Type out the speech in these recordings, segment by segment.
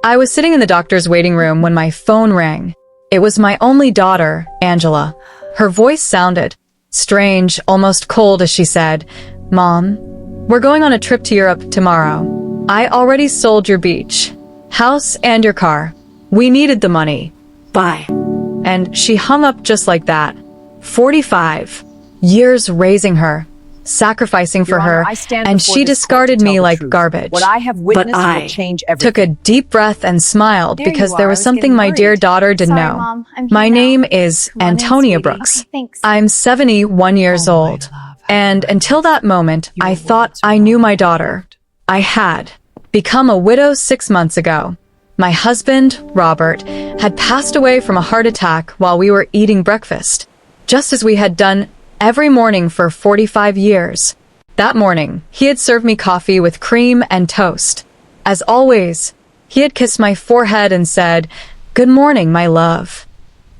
I was sitting in the doctor's waiting room when my phone rang. It was my only daughter, Angela. Her voice sounded strange, almost cold as she said, "Mom, we're going on a trip to Europe tomorrow. I already sold your beach, house, and your car. We needed the money. Bye." And she hung up just like that. 45 years raising her, sacrificing for her, and she discarded me like garbage. What I have witnessed will change everything. Took a deep breath and smiled because there was something my dear daughter didn't know. Mom. My name is Antonia Brooks. Okay, thanks. I'm 71 years old. And until that moment, I thought I knew my daughter. I had become a widow 6 months ago. My husband, Robert, had passed away from a heart attack while we were eating breakfast, just as we had done every morning for 45 years. That morning, he had served me coffee with cream and toast. As always, he had kissed my forehead and said, "Good morning, my love."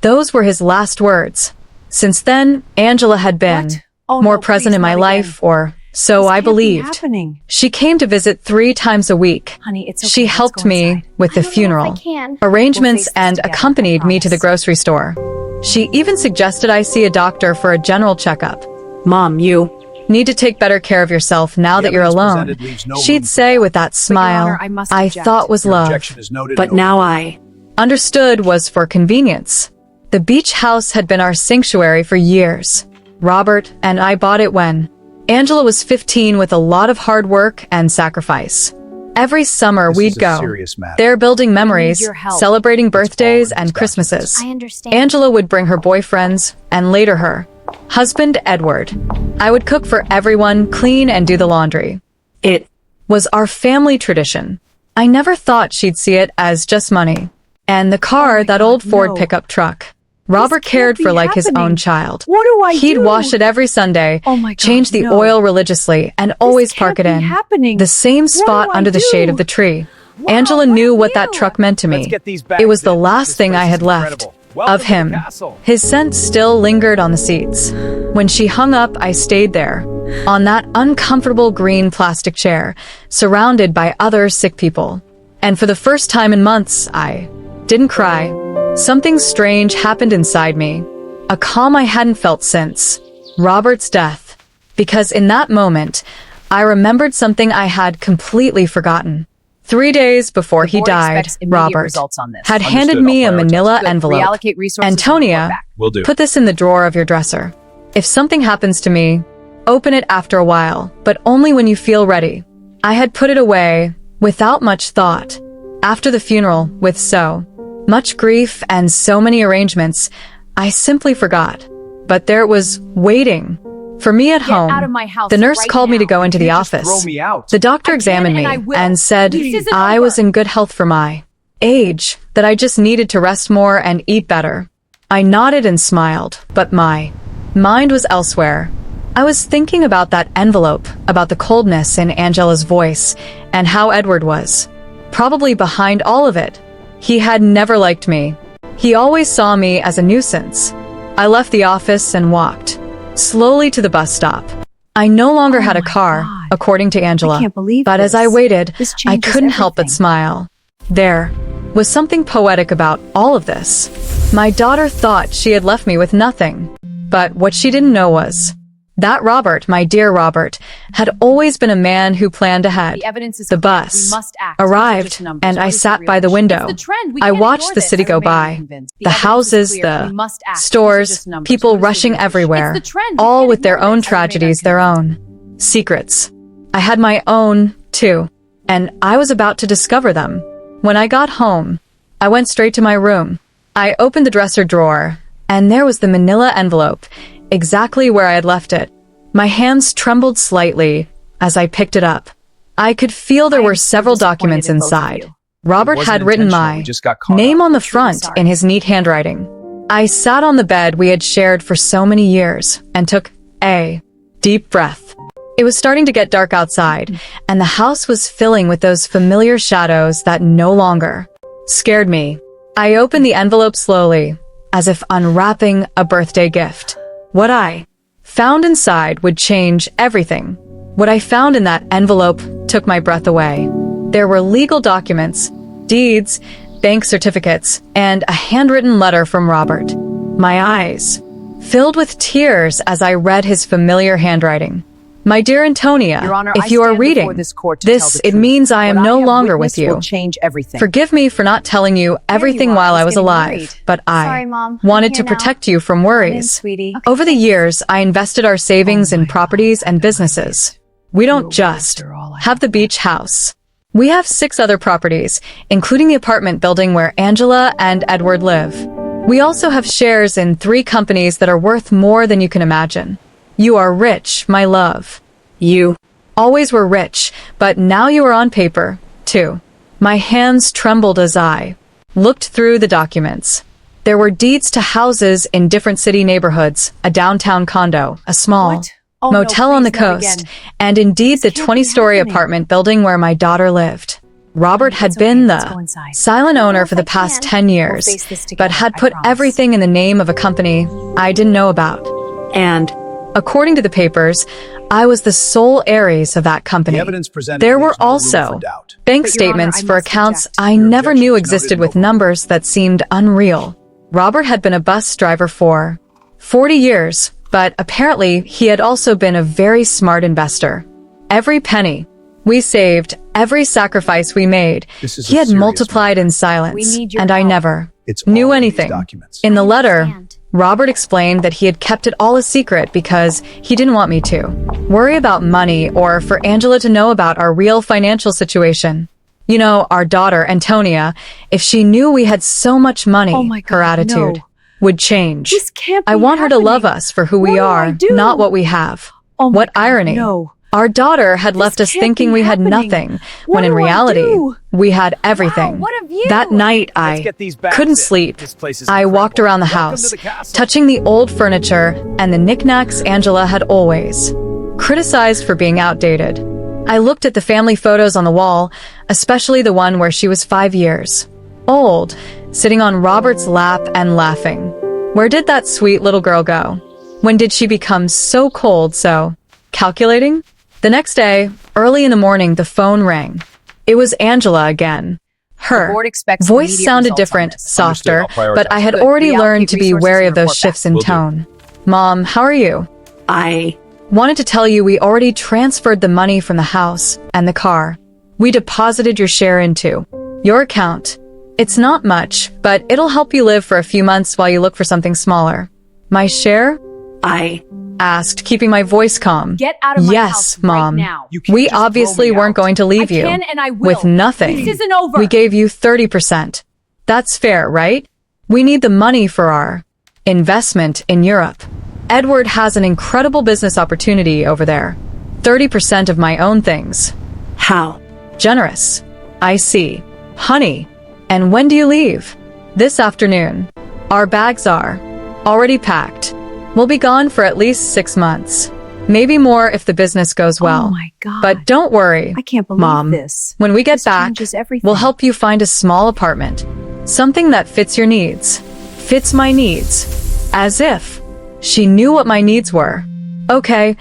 Those were his last words. Since then, Angela had been more present in my life, or so I believed. She came to visit 3 times a week. Honey, it's okay. She helped me with the funeral arrangements and accompanied me to the grocery store. She even suggested I see a doctor for a general checkup. "Mom, you need to take better care of yourself now that you're alone," she'd say with that smile I thought was love, but now I understood was for convenience. The beach house had been our sanctuary for years. Robert and I bought it when Angela was 15 with a lot of hard work and sacrifice. Every summer we'd go there building memories, celebrating birthdays and Christmases. I understand. Angela would bring her boyfriends and later her husband, Edward. I would cook for everyone, clean and do the laundry. It was our family tradition. I never thought she'd see it as just money. And the car, that old Ford pickup truck. Robert cared for like his own child. What do I He'd do? wash it every Sunday, Oh my God, change the no. oil religiously, and always park it in the same spot do I under the shade do? of the tree. Wow, Angela what knew do what I that do? truck meant to me. Let's get these bags It was the in. last This thing I place had is left incredible. Welcome of to the him. castle. His scent still lingered on the seats. When she hung up, I stayed there, on that uncomfortable green plastic chair, surrounded by other sick people. And for the first time in months, I didn't cry. Something strange happened inside me. A calm I hadn't felt since Robert's death. Because in that moment, I remembered something I had completely forgotten. 3 days before he board died, expects immediate Robert results on this. had handed Understood. me a I'll prioritize. manila Good. envelope. Reallocate resources and report Antonia, back. Will do. put this in the drawer of your dresser. If something happens to me, open it after a while, but only when you feel ready. I had put it away without much thought. After the funeral, with so much grief and so many arrangements, I simply forgot. But there it was, waiting for me at home. out of my house The nurse right called me to now. go into the You can't just office. throw me out. The doctor I can examined me and I will. and said This isn't I over. was in good health for my age, that I just needed to rest more and eat better. I nodded and smiled, but my mind was elsewhere. I was thinking about that envelope, about the coldness in Angela's voice, and how Edward was probably behind all of it. He had never liked me. He always saw me as a nuisance. I left the office and walked slowly to the bus stop. I no longer had a car, God. according to Angela. I can't believe but as this. I waited, This I changes couldn't help but everything. smile. There was something poetic about all of this. My daughter thought she had left me with nothing. But what she didn't know was that Robert, my dear Robert, had always been a man who planned ahead. The evidence is The clear. bus We must act. These are arrived, just numbers. and What I is the sat real by the issue? window. It's the trend. We I can't watched ignore the this. city I go remain by. unconvinced. The evidence is houses, clear. the We must act. These are stores, just numbers. people What is the rushing real issue? everywhere, It's the trend. We all can't with their ignore own this. I remain tragedies, their unconvinced. own secrets. I had my own, too, and I was about to discover them. When I got home, I went straight to my room. I opened the dresser drawer, and there was the manila envelope, exactly where I had left it. My hands trembled slightly as I picked it up. I could feel there I am were so several disappointed documents in both of inside. you. Robert It wasn't had written intentional. my We just got caught name up. on the I'm truly front sorry. in his neat handwriting. I sat on the bed we had shared for so many years and took a deep breath. It was starting to get dark outside, and the house was filling with those familiar shadows that no longer scared me. I opened the envelope slowly, as if unwrapping a birthday gift. What I found inside would change everything. What I found in that envelope took my breath away. There were legal documents deeds, bank certificates, and a handwritten letter from Robert. My eyes filled with tears as I read his familiar handwriting. My dear Antonia, Your Honor, if you are reading it means I am no longer with you. Change everything. Forgive me for not telling you everything while I was alive, but Sorry, Mom. wanted I'm to here now. protect you from I'm in, worries. sweetie. Over the years, I invested our savings in properties and businesses. We don't just have the beach house. We have 6 other properties, including the apartment building where Angela and Edward live. We also have shares in 3 companies that are worth more than you can imagine. You are rich, my love. You always were rich, but now you are on paper, too. My hands trembled as I looked through the documents. There were deeds to houses in different city neighborhoods, a downtown condo, a small What? Oh, no, motel on the please, not coast, again. and indeed the This can't be 20-story happening. apartment building where my daughter lived. Robert had It's okay, been let's go the inside. silent owner if for the I past can. 10 years, We'll face this but together, had I put promise. everything in the name of a company I didn't know about. And according to the papers, I was the sole heiress of that company. The evidence presented There leaves were no room also for doubt. bank But, Your Honor, statements I for must accounts object. I Your never objection knew is existed noted with and numbers that seemed unreal. Robert had been a bus driver for 40 years, but apparently he had also been a very smart investor. Every penny we saved, every sacrifice we made, This is a he had serious multiplied in We silence, need your and I help. never It's all knew in these anything. documents. In the I letter, understand. Robert explained that he had kept it all a secret because he didn't want me to worry about money or for Angela to know about our real financial situation. You know, our daughter, Antonia, if she knew we had so much money, Oh my God, her attitude no. would change. This can't be I want her to love happening. us for who What we do are, I do? not what we have. Oh my What God, irony. no. Our daughter had left This us can't thinking be we had happening. nothing, What when in do I reality, do? we had everything. Wow, what a view. That night, Let's I get these bags couldn't in. sleep. This place is I walked incredible. around the Welcome house, to the castle. touching the old furniture and the knickknacks Angela had always criticized for being outdated. I looked at the family photos on the wall, especially the one where she was 5 years old, sitting on Robert's lap and laughing. Where did that sweet little girl go? When did she become so cold, so calculating? The next day, early in the morning, the phone rang. It was Angela again. Her board expects voice immediate sounded results on different, this. softer, Understood. I'll prioritize. but I had Good. already Reallocate learned to be resources wary and of those report back. shifts in Will do. tone. Mom, how are you? I wanted to tell you we already transferred the money from the house and the car. We deposited your share into your account. It's not much, but it'll help you live for a few months while you look for something smaller. My share? I asked, keeping my voice calm. Get out of my Yes, house right Mom. now. You can't We just throw obviously me weren't out. going to leave I you can and I will. with nothing. This isn't over. We gave you 30%. That's fair, right? We need the money for our investment in Europe. Edward has an incredible business opportunity over there. 30% of my own things. How? Generous. I see. Honey. And when do you leave? This afternoon. Our bags are already packed. We'll be gone for at least 6 months. Maybe more if the business goes well. Oh my God. But don't worry, I can't believe Mom. this. When we get This back, changes everything. we'll help you find a small apartment. Something that fits your needs. Fits my needs. As if she knew what my needs were. Okay,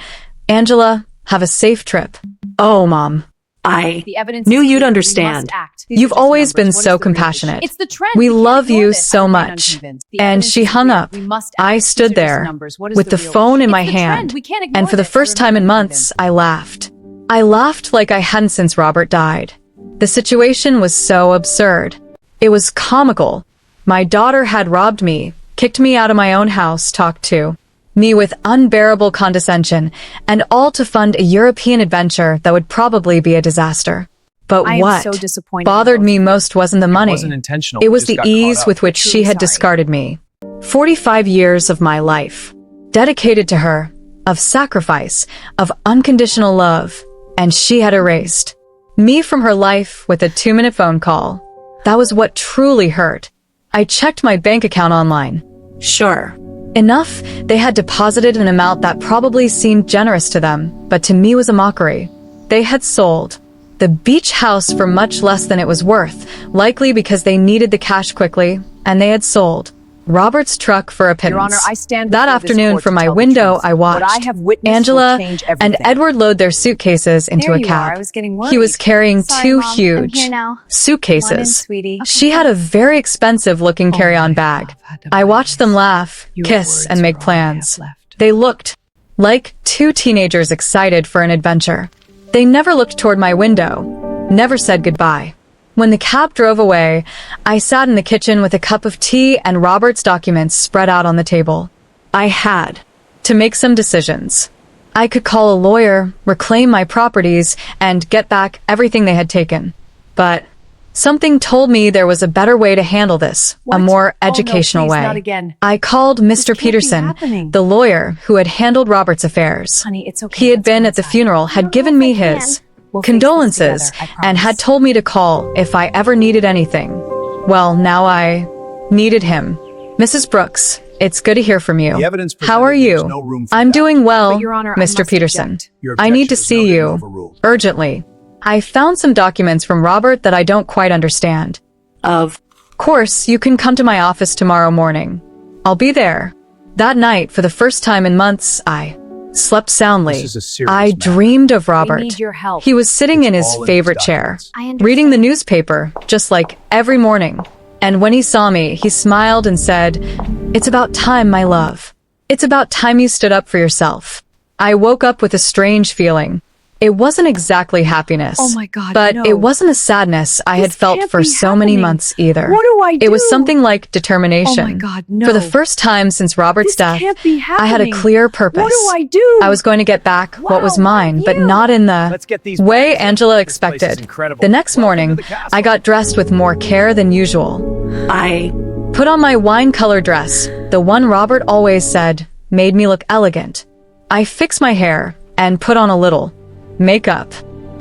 Angela, have a safe trip. Oh, Mom. I The evidence knew is you'd clear. We understand. must act. These You've are just always numbers. been What is so the real compassionate. issue? It's the trend. We can't love ignore you this. so I remain much. unconvinced. The And evidence she is hung clear. up. We must I act. stood These are just there numbers. What is with the real phone in issue? my It's the hand. trend. We can't ignore And for the this. I first time in remain months, unconvinced. I laughed. I laughed like I hadn't since Robert died. The situation was so absurd. It was comical. My daughter had robbed me, kicked me out of my own house, talked to me with unbearable condescension, and all to fund a European adventure that would probably be a disaster. But I am what so disappointed in bothered both me of you. most wasn't the money. wasn't intentional. It We was just the got caught ease up. with which I'm she truly had sorry. discarded me. 45 years of my life, dedicated to her, of sacrifice, of unconditional love, and she had erased me from her life with a 2-minute phone call. That was what truly hurt. I checked my bank account online. Sure. Enough, they had deposited an amount that probably seemed generous to them, but to me was a mockery. They had sold the beach house for much less than it was worth, likely because they needed the cash quickly, and they had sold Robert's truck for a pittance. Your Honor, I stand that before this afternoon court from to my tell the window, truth. I watched What I have witnessed Angela will change and everything. Edward load their suitcases into There a you cab. are. I was getting worried. He was carrying Sorry, two Mom. I'm huge here now. Come on in, suitcases. sweetie. She had a very expensive-looking carry-on bag. I watched them laugh, kiss, and make plans. They looked like two teenagers excited for an adventure. They never looked toward my window, never said goodbye. When the cab drove away, I sat in the kitchen with a cup of tea and Robert's documents spread out on the table. I had to make some decisions. I could call a lawyer, reclaim my properties, and get back everything they had taken. But something told me there was a better way to handle this, a more educational please, way. not again. I called Mr. can't be Peterson, happening. the lawyer who had handled Robert's affairs. Honey, it's okay. He had Let's been go at the inside. funeral, had given me his We'll fix this condolences, together, I and had promise. told me to call if I ever needed anything. Well, now I needed him. Mrs. Brooks, it's good to hear from you. The evidence How are presented leaves you? no room for I'm doubt. doing well, But, Your Honor, I Mr. must Peterson. object. Your I need to objection is see noted and you overruled. urgently. I found some documents from Robert that I don't quite understand. Of course, you can come to my office tomorrow morning. I'll be there. That night, for the first time in months, I slept soundly. This is a serious I matter. dreamed of Robert. need your help. He was sitting in his all in these favorite chair, documents. I understand. reading the newspaper, just like every morning. And when he saw me, he smiled and said, "It's about time, my love. It's about time you stood up for yourself." I woke up with a strange feeling. It wasn't exactly happiness. Oh my God, But no. it wasn't a sadness I had This felt can't for be so many happening. months either. What do I It was do? something like determination. Oh my God, no. For the first time since Robert's This death, can't be I had a happening. clear purpose. What do I do? I was going to get back what was Wow, mine, but you. not in the Let's get these way bags in. Angela This place is expected. incredible. The next Welcome morning, to the castle. I got dressed with more care than usual. I put on my wine-colored dress, the one Robert always said made me look elegant. I fixed my hair and put on a little makeup.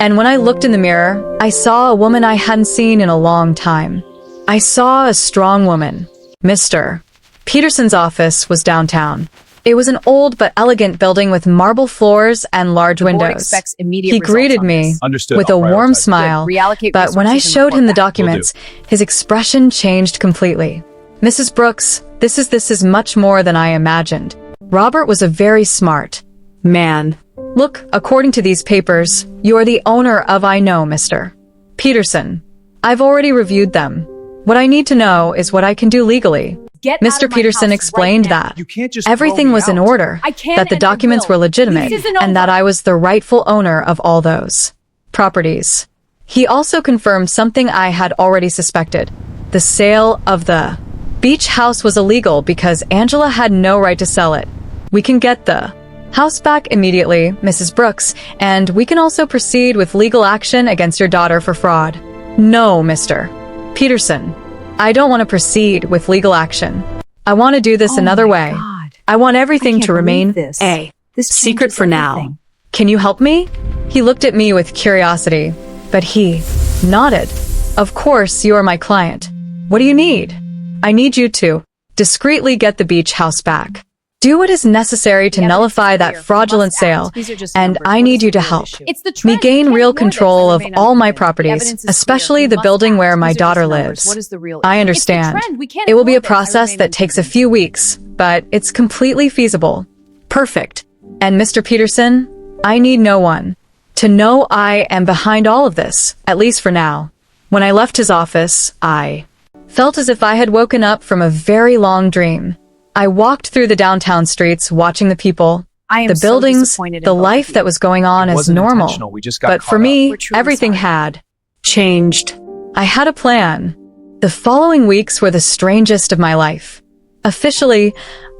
And when I looked in the mirror, I saw a woman I hadn't seen in a long time. I saw a strong woman. Mr. Peterson's office was downtown. It was an old but elegant building with marble floors and large board windows. expects immediate He results greeted on me this. Understood. with a I'll warm prioritize. smile, Good. Reallocate but when I resources and showed him the report back. documents, his expression changed completely. Mrs. Brooks, this is much more than I imagined. Robert was a very smart man. Look, according to these papers, you are the owner of I know, Mr. Peterson. I've already reviewed them. What I need to know is what I can do legally. Get out Mr. of my Peterson house explained right now. that You can't just everything throw me was in out. order, I can that the and I documents will. were legitimate, This isn't and that over. I was the rightful owner of all those properties. He also confirmed something I had already suspected. The sale of the beach house was illegal because Angela had no right to sell it. We can get the house back immediately, Mrs. Brooks, and we can also proceed with legal action against your daughter for fraud. No, Mr. Peterson. I don't want to proceed with legal action. I want to do this another my way. God. I want I everything can't to remain believe this. a This secret changes for now. everything. Can you help me? He looked at me with curiosity, but he nodded. Of course, you are my client. What do you need? I need you to discreetly get the beach house back. Do what is necessary to The evidence nullify is that clear. We fraudulent must act. sale, These are just and numbers. I What need is you the to real help issue? It's the me trend. gain You can't real ignore this control and of remain all my unconvinced. The properties, evidence is especially clear. We the must building act. where my These are daughter just numbers. lives. What is the real I issue? understand. It's the trend. We can't It will be a ignore this. I process remain that takes a unconvinced. few weeks, but it's completely feasible. Perfect. And Mr. Peterson, I need no one to know I am behind all of this, at least for now. When I left his office, I felt as if I had woken up from a very long dream. I walked through the downtown streets, watching the people, I am the so buildings, disappointed in the both life of that you. was going on It as wasn't normal. intentional. We just got But caught for up. me, We're truly everything sorry. had changed. I had a plan. The following weeks were the strangest of my life. Officially,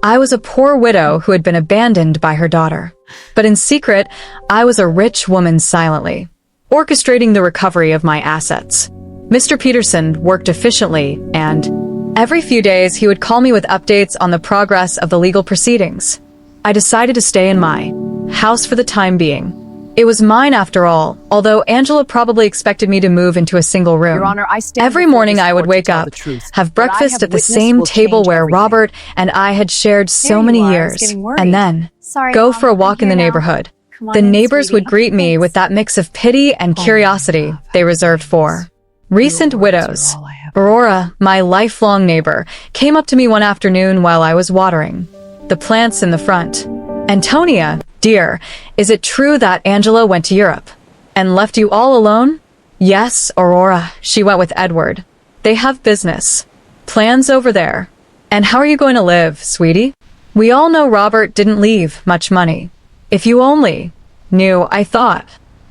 I was a poor widow who had been abandoned by her daughter. But in secret, I was a rich woman silently, orchestrating the recovery of my assets. Mr. Peterson worked efficiently, and every few days he would call me with updates on the progress of the legal proceedings. I decided to stay in my house for the time being. It was mine after all, although Angela probably expected me to move into a single room. Your Honor, I stand Every before morning this I would court to wake tell up, the truth. have What I breakfast have at the witnessed same will table change where everything. Robert and I had shared so There many you are. I was years, getting worried. and then Sorry, go Mom. for a I'm walk in here the now. neighborhood. Come on The in, neighbors would sweetie. greet me Thanks. with that mix of pity and curiosity they reserved for Recent widows. Aurora, my lifelong neighbor, came up to me one afternoon while I was watering the plants in the front. Antonia, dear, is it true that Angela went to Europe and left you all alone? Yes, Aurora, she went with Edward. They have business plans over there. And how are you going to live, sweetie? We all know Robert didn't leave much money. If you only knew, I thought.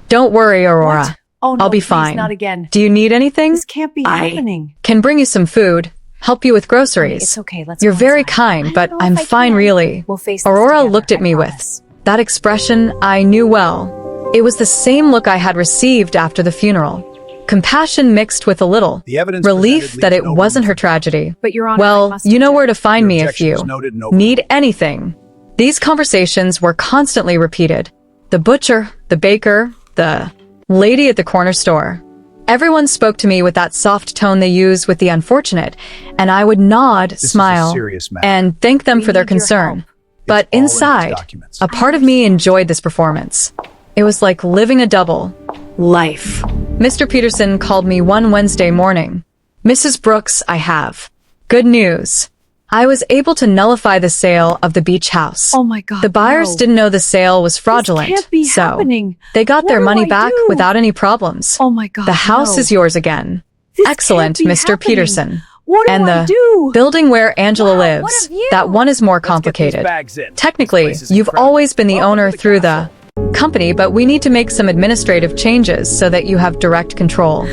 Don't worry, Aurora. What? Oh, no, I'll be please, fine. not again. Do you need anything? This can't be happening. Can bring you some food, help you with groceries. It's okay, let's You're go very inside. I kind, don't but know if I'm I fine can. really. We'll face this Aurora together, looked at I me promise. with that expression I knew well. It was the same look I had received after the funeral. Compassion mixed with a little The evidence relief presented that leaves it no wasn't room her for tragedy. But Your Honor, I Well, must you know where to object. find Your me if objection you was noted and overruled. need anything. These conversations were constantly repeated. The butcher, the baker, the lady at the corner store. Everyone spoke to me with that soft tone they use with the unfortunate, and I would nod, is a smile, serious matter. and thank them We for their need your concern. help. But It's all in these inside, documents. a part of me enjoyed this performance. It was like living a double life. Mr. Peterson called me one Wednesday morning. Mrs. Brooks, I have good news. I was able to nullify the sale of the beach house. Oh my God, The buyers no. didn't know the sale was fraudulent, can't be so happening. they got What their do money I back do? without any problems. Oh my God, The house no. is yours again. This Excellent, can't be Mr. happening. Peterson. What do and I the do? building where Angela Wow, lives, what of you? that one is more Let's get these complicated. bags in. Technically, This place is you've incredible. always been the Welcome owner to the through castle. the company, but we need to make some administrative changes so that you have direct control.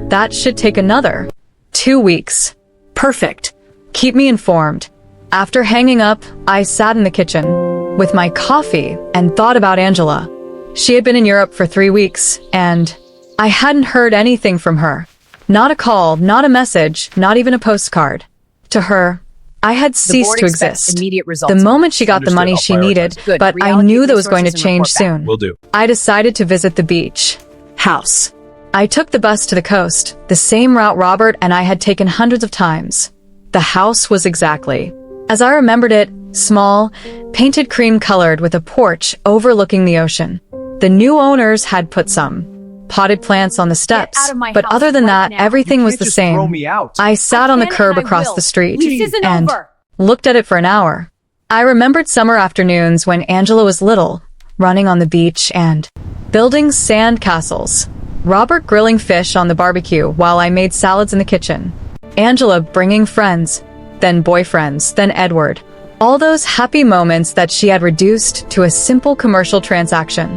That should take another 2 weeks. Perfect. Keep me informed. After hanging up, I sat in the kitchen with my coffee and thought about Angela. She had been in Europe for 3 weeks, and I hadn't heard anything from her. Not a call, not a message, not even a postcard. To her, I had The ceased board to expects exist. immediate results. The moment she got the Understood. money I'll she prioritize needed, it. Good. but I Reallocate knew that was going to resources and change report back. soon. Will do. I decided to visit the beach house. I took the bus to the coast, the same route Robert and I had taken hundreds of times. The house was exactly as I remembered it, small, painted cream-colored with a porch overlooking the ocean. The new owners had put some potted plants on the steps, out of my but house other than right that, now. everything You was can't the just same. throw me out. I sat on the can curb and I across will. the street This isn't and over. looked at it for an hour. I remembered summer afternoons when Angela was little, running on the beach and building sand castles. Robert grilling fish on the barbecue while I made salads in the kitchen. Angela bringing friends, then boyfriends, then Edward. All those happy moments that she had reduced to a simple commercial transaction.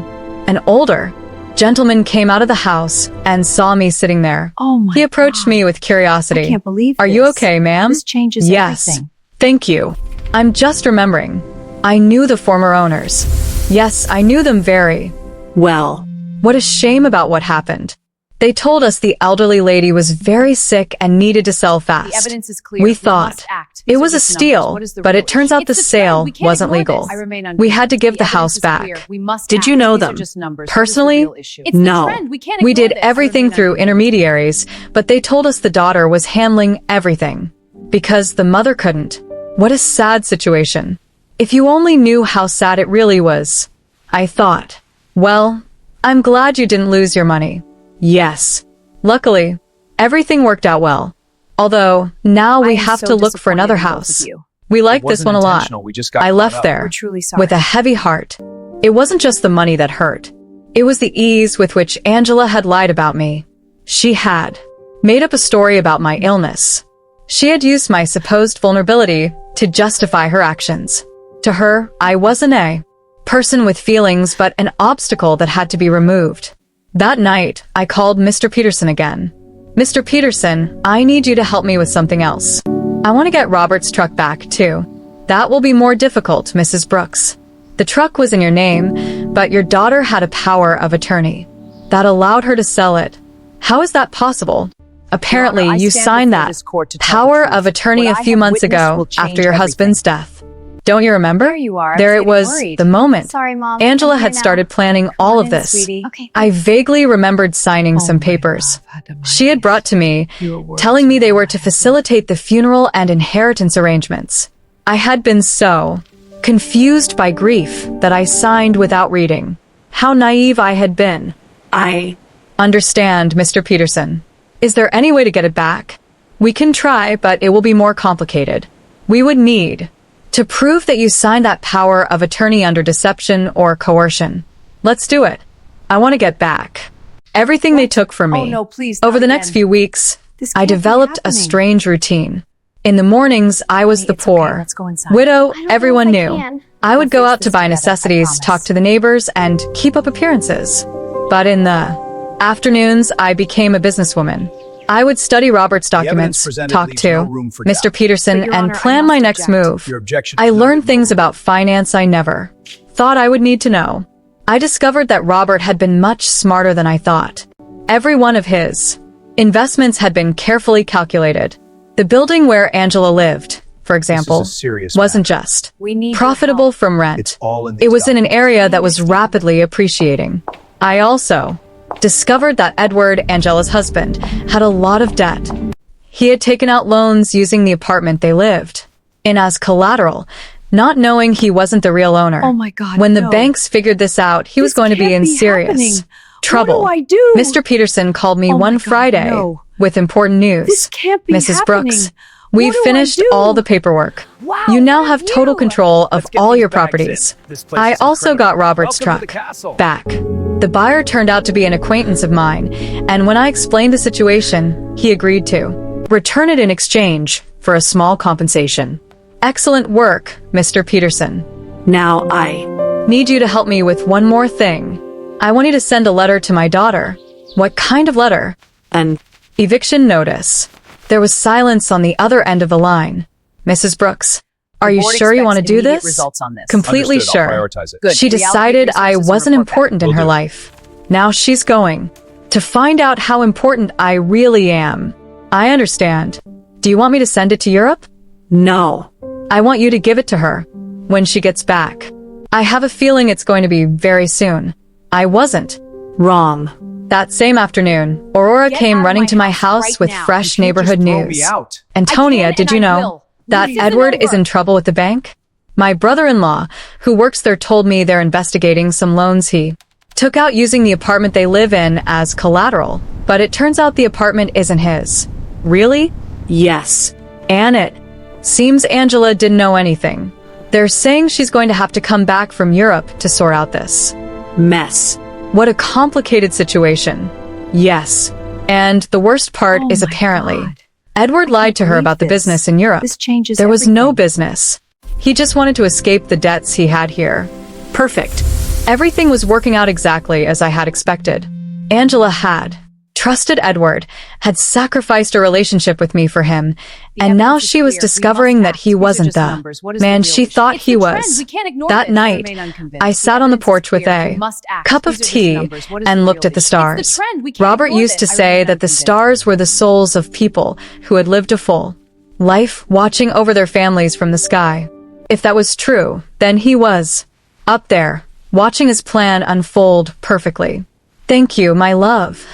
An older gentleman came out of the house and saw me sitting there. Oh my He approached God. me with curiosity. I can't believe Are you this. okay, ma'am? This changes Yes. everything. Thank you. I'm just remembering. I knew the former owners. Yes, I knew them very well. What a shame about what happened. They told us the elderly lady was very sick and needed to sell fast. The evidence is clear. We We thought must act. it These was are a just numbers. steal, What is the but real it turns issue? out the It's a trend. sale We can't wasn't ignore legal. this. I remain We had to give unconvinced. the evidence house is back. clear. We must Did act. you know These are them? just numbers. Personally? What is the real issue? It's No. the trend. We can't We ignore did this. everything Remain through unconvinced. intermediaries, but they told us the daughter was handling everything. Because the mother couldn't. What a sad situation. If you only knew how sad it really was. I thought. Well, I'm glad you didn't lose your money. Yes. Luckily, everything worked out well. Although, now I we am have so to look for another disappointed in both of house. you. We like It this wasn't one a lot. intentional. We just got I caught left up. there We're truly sorry. with a heavy heart. It wasn't just the money that hurt. It was the ease with which Angela had lied about me. She had made up a story about my illness. She had used my supposed vulnerability to justify her actions. To her, I wasn't a person with feelings but an obstacle that had to be removed. That night, I called Mr. Peterson again. Mr. Peterson, I need you to help me with something else. I want to get Robert's truck back, too. That will be more difficult, Mrs. Brooks. The truck was in your name, but your daughter had a power of attorney that allowed her to sell it. How is that possible? Apparently, Your Honor, I you stand signed before that this court to tell the power truth. of attorney What a I few have months witnessed ago will change after your everything. husband's death. Don't you remember? There you are. There I it was was, getting worried. the moment. Sorry, Mom. Angela I'm here had now. started planning all of in, this. sweetie. Okay. I vaguely remembered signing some Oh, my papers. love, Adamite. She had brought to me, Your words telling me are they all were I to have facilitate the funeral and inheritance arrangements. I had been so confused by grief that I signed without reading. How naive I had been. I understand, Mr. Peterson. Is there any way to get it back? We can try, but it will be more complicated. We would need to prove that you signed that power of attorney under deception or coercion. Let's do it. I want to get back everything they took from me. Oh, no, please, not Over the next again. few weeks, This I can't be developed a happening. strange routine. In the mornings, I was Wait, the it's okay, poor, let's go inside. widow, I don't know everyone if I knew. can. I would We'll go fix out to this buy together, I necessities, promise. talk to the neighbors, and keep up appearances. But in the afternoons, I became a businesswoman. I would study Robert's documents, talk to Mr. Peterson, But, Your and Honor, I plan my must next object. move. Your objection I is learned noted. things about finance I never thought I would need to know. I discovered that Robert had been much smarter than I thought. Every one of his investments had been carefully calculated. The building where Angela lived, for example, a serious wasn't matter. just We need your profitable help. from rent. It's all in It these was in an documents. area that was rapidly appreciating. I also discovered that Edward, Angela's husband, had a lot of debt. He had taken out loans using the apartment they lived in as collateral, not knowing he wasn't the real owner. Oh my God, When the no. banks figured this out, he was This going to be can't in be serious happening. trouble. What do I do? Mr. Peterson called me Oh my one God, Friday no. with important news. This can't be Mrs. happening. Brooks, What we've do I finished do? all the paperwork. Wow, You now good have of total you. control of Let's get all these your bags properties. in. This place I is also incredible. got Robert's Welcome to the truck castle. back. The buyer turned out to be an acquaintance of mine, and when I explained the situation, he agreed to return it in exchange for a small compensation. Excellent work, Mr. Peterson. Now I need you to help me with one more thing. I want you to send a letter to my daughter. What kind of letter? An eviction notice. There was silence on the other end of the line. Mrs. Brooks, are The you board sure you expects want to do immediate this? results on this. Completely Understood. I'll sure. prioritize it. Good. She Reality decided I resources wasn't report back. important in Will her do. life. Now she's going to find out how important I really am. I understand. Do you want me to send it to Europe? No. I want you to give it to her when she gets back. I have a feeling it's going to be very soon. I wasn't wrong. That same afternoon, Aurora Get came out of running my to my house house right with now. fresh You can't neighborhood just throw me news. out. Antonia, I can did you and I know will. that This is the Edward is number. in trouble with the bank? My brother-in-law, who works there, told me they're investigating some loans he took out using the apartment they live in as collateral, but it turns out the apartment isn't his. Really? Yes. And it seems Angela didn't know anything. They're saying she's going to have to come back from Europe to sort out this mess. What a complicated situation. Yes. And the worst part Oh is my apparently God. Edward lied can't to her believe about the this. business in Europe. This changes There was no everything. business. He just wanted to escape the debts he had here. Perfect. Everything was working out exactly as I had expected. Angela had trusted Edward, had sacrificed a relationship with me for him, The and now evidence is she was clear. We discovering must that act. he These are wasn't just the numbers. What is the man real she issue? thought It's he the was. trend. We can't ignore That this. I night, remain unconvinced. I The sat on the evidence is porch with clear. We a must act. cup of These are just tea numbers. What is and the looked real at the issue? stars. It's the trend. We can't Robert ignore used to this. I say remain that the unconvinced. stars were the souls of people who had lived a full life watching over their families from the sky. If that was true, then he was up there, watching his plan unfold perfectly. Thank you, my love,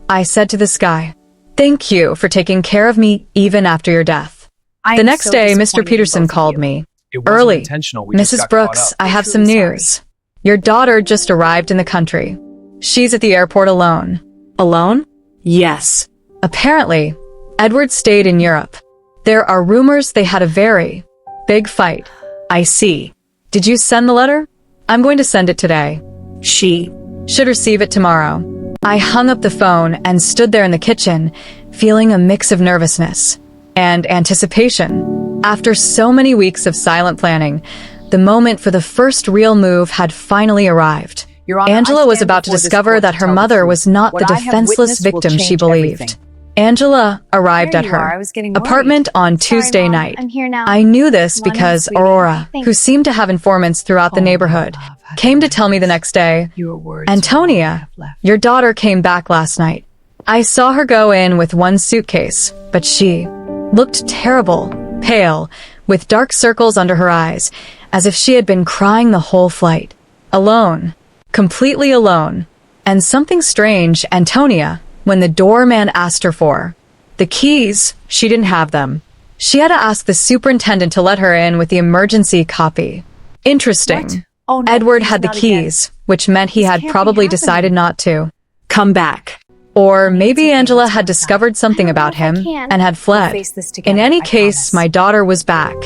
I said to the sky. Thank you for taking care of me even after your death. I The am next so day, disappointed Mr. in Peterson both of called you. me. It wasn't Early. intentional. We just Mrs. got caught Brooks, up. I have I'm some truly news. Your daughter just arrived in the country. She's at the airport alone. Alone? Yes. Apparently, Edward stayed in Europe. There are rumors they had a very big fight. I see. Did you send the letter? I'm going to send it today. She should receive it tomorrow. I hung up the phone and stood there in the kitchen, feeling a mix of nervousness and anticipation. After so many weeks of silent planning, the moment for the first real move had finally arrived. Your Honor, Angela I was stand about to before this discover court that to her tell the mother truth. was not What the I have defenseless witnessed will victim she change believed. everything. Angela arrived There at you her are. I was getting worried. apartment on Tuesday Mom. night. I'm here now. I knew this One because sweetie. Aurora, Thanks. who seemed to have informants throughout the Oh, neighborhood, love, how came to nice. tell me the next day, Your words are all I Antonia, have left. your daughter came back last night. I saw her go in with one suitcase, but she looked terrible, pale, with dark circles under her eyes, as if she had been crying the whole flight. Alone. Completely alone. And something strange, Antonia, when the doorman asked her for the keys, she didn't have them. She had to ask the superintendent to let her in with the emergency copy. Interesting. What? Oh, no, Edward please, had the not again. keys, which meant he This had can't be probably happening. decided not to come back. Or maybe Angela had discovered something about him and had fled. In any case, my daughter was back.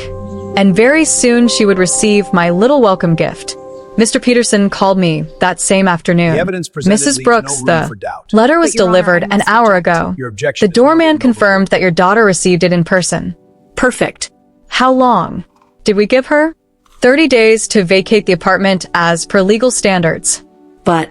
And very soon she would receive my little welcome gift. Mr. Peterson called me that same afternoon. Mrs. Brooks, the letter was delivered an hour ago. The doorman confirmed that your daughter received it in person. Perfect. How long did we give her? 30 days to vacate the apartment as per legal standards. But,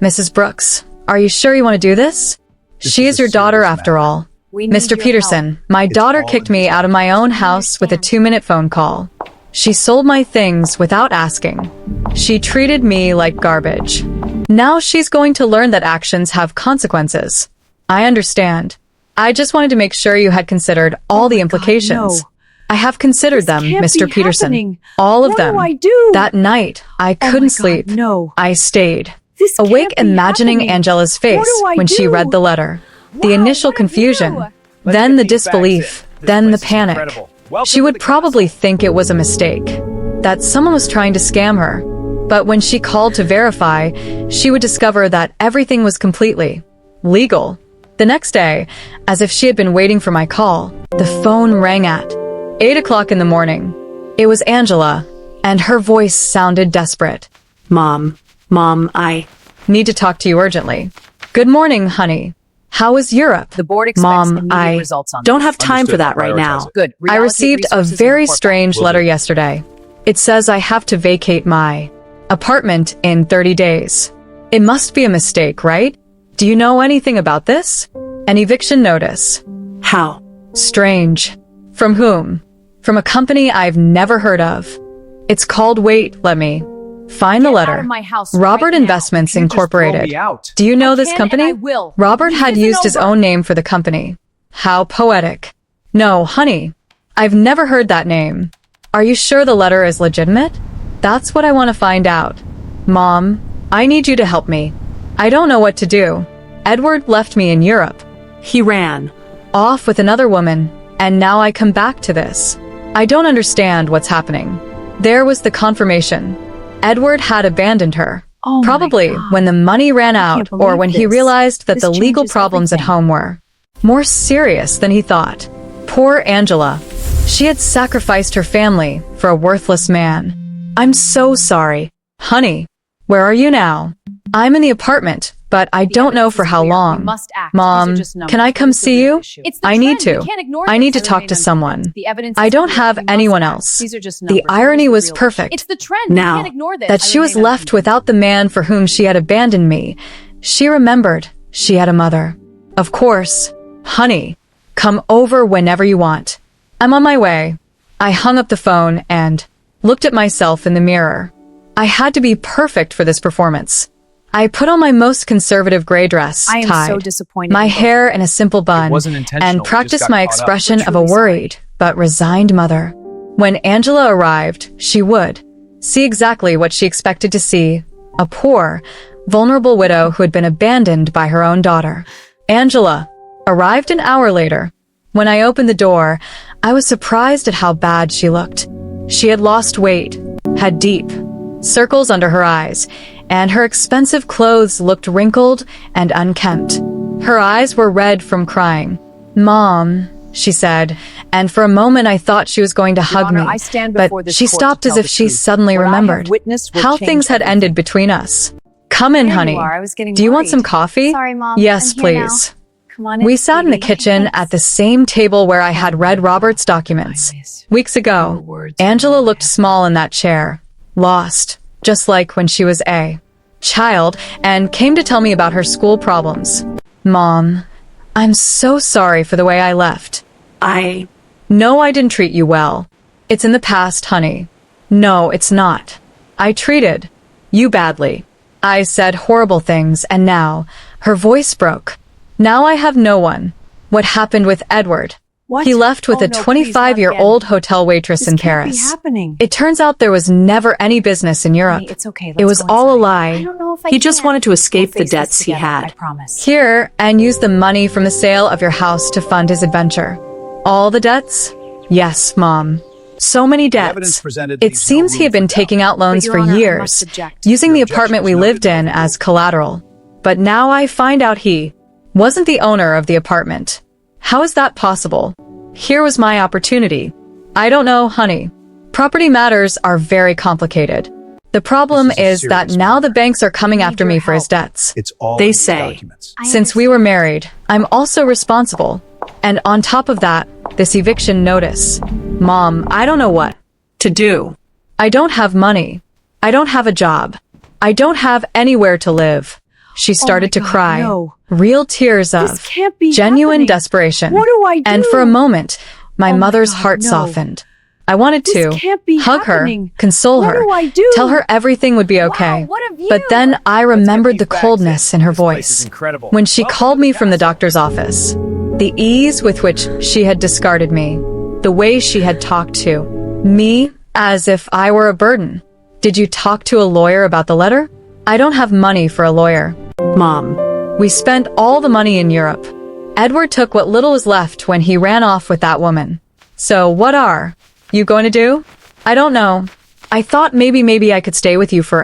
Mrs. Brooks, are you sure you want to do this? She is your daughter after all. Mr. Peterson, my daughter kicked me out of my own house with a 2-minute phone call. She sold my things without asking. She treated me like garbage. Now she's going to learn that actions have consequences. I understand. I just wanted to make sure you had considered all the implications. I have considered them, Mr. Peterson. All of them. That night, I couldn't sleep. I stayed awake imagining Angela's face when she read the letter. The initial confusion, then the disbelief, then the panic. She would probably think it was a mistake, that someone was trying to scam her. But when she called to verify, she would discover that everything was completely legal. The next day, as if she had been waiting for my call, the phone rang at 8 o'clock in the morning. It was Angela, and her voice sounded desperate. Mom, I need to talk to you urgently. Good morning, honey. How is Europe? The board expects Mom, immediate I results on don't this. have time for that right now. Good. I Reallocate received a resources very and report back. strange letter yesterday. It says I have to vacate my apartment in 30 days. It must be a mistake, right? Do you know anything about this? An eviction notice. How? Strange. From whom? From a company I've never heard of. It's called let me find the Get letter. out of my house Robert right now. Investments Incorporated. Do you know this can company? and I will. Robert It had isn't used his over. own name for the company. How poetic. No, honey. I've never heard that name. Are you sure the letter is legitimate? That's what I want to find out. Mom, I need you to help me. I don't know what to do. Edward left me in Europe. He ran off with another woman, and now I come back to this. I don't understand what's happening. There was the confirmation. Edward had abandoned her. Oh my Probably God. when the money ran I out can't or believe when he this. realized that This the legal changes problems at everything. home were more serious than he thought. Poor Angela. She had sacrificed her family for a worthless man. I'm so sorry. Honey, where are you now? I'm in the apartment, but I don't know evidence for is how clear. We long. must act. These Mom, are just numbers. can I come What is the see real you? issue? It's the I need trend. to. We can't ignore I this. need to I talk remain to unconvinced. someone. The evidence I is don't clear. have We must anyone act. else. These are just The numbers. What irony is the was real issue? perfect. It's the trend. Now We can't ignore this. that I she was remain left unconvinced. without the man for whom she had abandoned me, she remembered she had a mother. Of course. Honey, come over whenever you want. I'm on my way. I hung up the phone and looked at myself in the mirror. I had to be perfect for this performance. I put on my most conservative gray dress, I am tied, so disappointed my in both hair in a simple bun, wasn't intentional. and We just practiced got my caught up. expression We're of a truly sorry. worried but resigned mother. When Angela arrived, she would see exactly what she expected to see, a poor, vulnerable widow who had been abandoned by her own daughter. Angela arrived an hour later. When I opened the door, I was surprised at how bad she looked. She had lost weight, had deep circles under her eyes, and her expensive clothes looked wrinkled and unkempt. Her eyes were red from crying. Mom, she said, and for a moment I thought she was going to hug Honor, me, I stand but before this she court to stopped as tell if the she truth. suddenly What I have remembered witnessed will how change things had everything. ended between us. Come in, There you honey. are. I was getting Do you want worried. some coffee? Sorry, Mom. Yes, I'm here now. please. Come on in, We sat in the sweetie. kitchen at the same table where I had read Robert's documents. Weeks ago, Angela looked small in that chair, lost, just like when she was a child, and came to tell me about her school problems. Mom, I'm so sorry for the way I left. No, I didn't treat you well. It's in the past, honey. No, it's not. I treated you badly. I said horrible things, and now her voice broke. Now I have no one. What happened with Edward? What? He left with Oh, a no, please, not 25-year-old hotel waitress This in can't Paris. be happening. It turns out there was never any business in Europe. Honey, it's okay. It Let's was go all a inside. lie. I don't know if I He just can. wanted to escape We'll the face this debts he together, I had. promise. Here, and use the money from the sale of your house to fund his adventure. All the debts? Yes, Mom. So many evidence debts. presented It leaves no seems he room had been for doubt. taking out loans But, for Your Honor, I years, must object. using the Your objection apartment was we noted lived in before. as collateral. But now I find out he wasn't the owner of the apartment. How is that possible? Here was my opportunity. I don't know, honey. Property matters are very complicated. The problem is that now the banks are coming after me for his debts. It's all They in these say, documents. since we were married, I'm also responsible. And on top of that, this eviction notice. Mom, I don't know what to do. I don't have money. I don't have a job. I don't have anywhere to live. She started to cry. no. Real tears of This can't be genuine happening. desperation. What do I do? And for a moment, my Oh my mother's God, heart no. softened. I wanted This to can't be hug happening. her, console What her, do I do? tell her everything would be okay. Wow, what a view. But then I remembered the these facts coldness in her This place is voice incredible. when she Welcome called to the me from the castle. doctor's office. The ease with which she had discarded me, the way she had talked to me as if I were a burden. Did you talk to a lawyer about the letter? I don't have money for a lawyer. Mom. We spent all the money in Europe. Edward took what little was left when he ran off with that woman. So what are you going to do? I don't know. I thought maybe I could stay with you for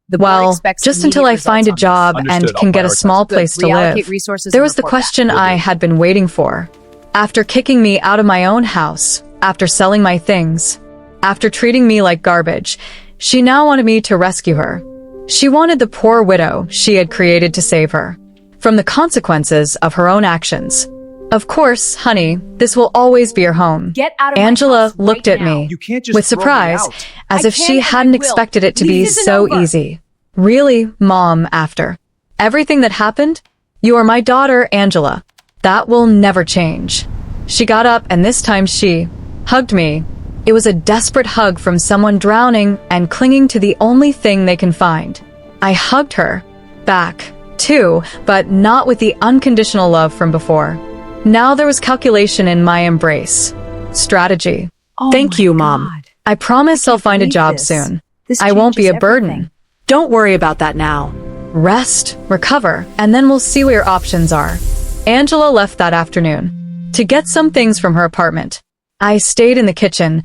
The board well, expects just until I immediate find a results on job this. and Understood. can I'll get a prioritize. small Good. place to Reallocate live. resources There and was the report back. question I had been waiting for. After kicking me out of my own house, after selling my things, after treating me like garbage, she now wanted me to rescue her. She wanted the poor widow she had created to save her from the consequences of her own actions. Of course, honey, this will always be your home. Get out of my Angela house right looked at now. me You can't just with throw me surprise, out. as I if can she and I hadn't will. expected it to be This isn't so over. easy. Really, Mom, after everything that happened, you are my daughter, Angela. That will never change. She got up and this time she hugged me. It was a desperate hug from someone drowning and clinging to the only thing they can find. I hugged her back, too, but not with the unconditional love from before. Now there was calculation in my embrace. Strategy. Oh Thank my you, Mom. God. I promise I'll find a believe job this. soon. This I won't be a changes burden. everything. Don't worry about that now. Rest, recover, and then we'll see what your options are. Angela left that afternoon to get some things from her apartment. I stayed in the kitchen,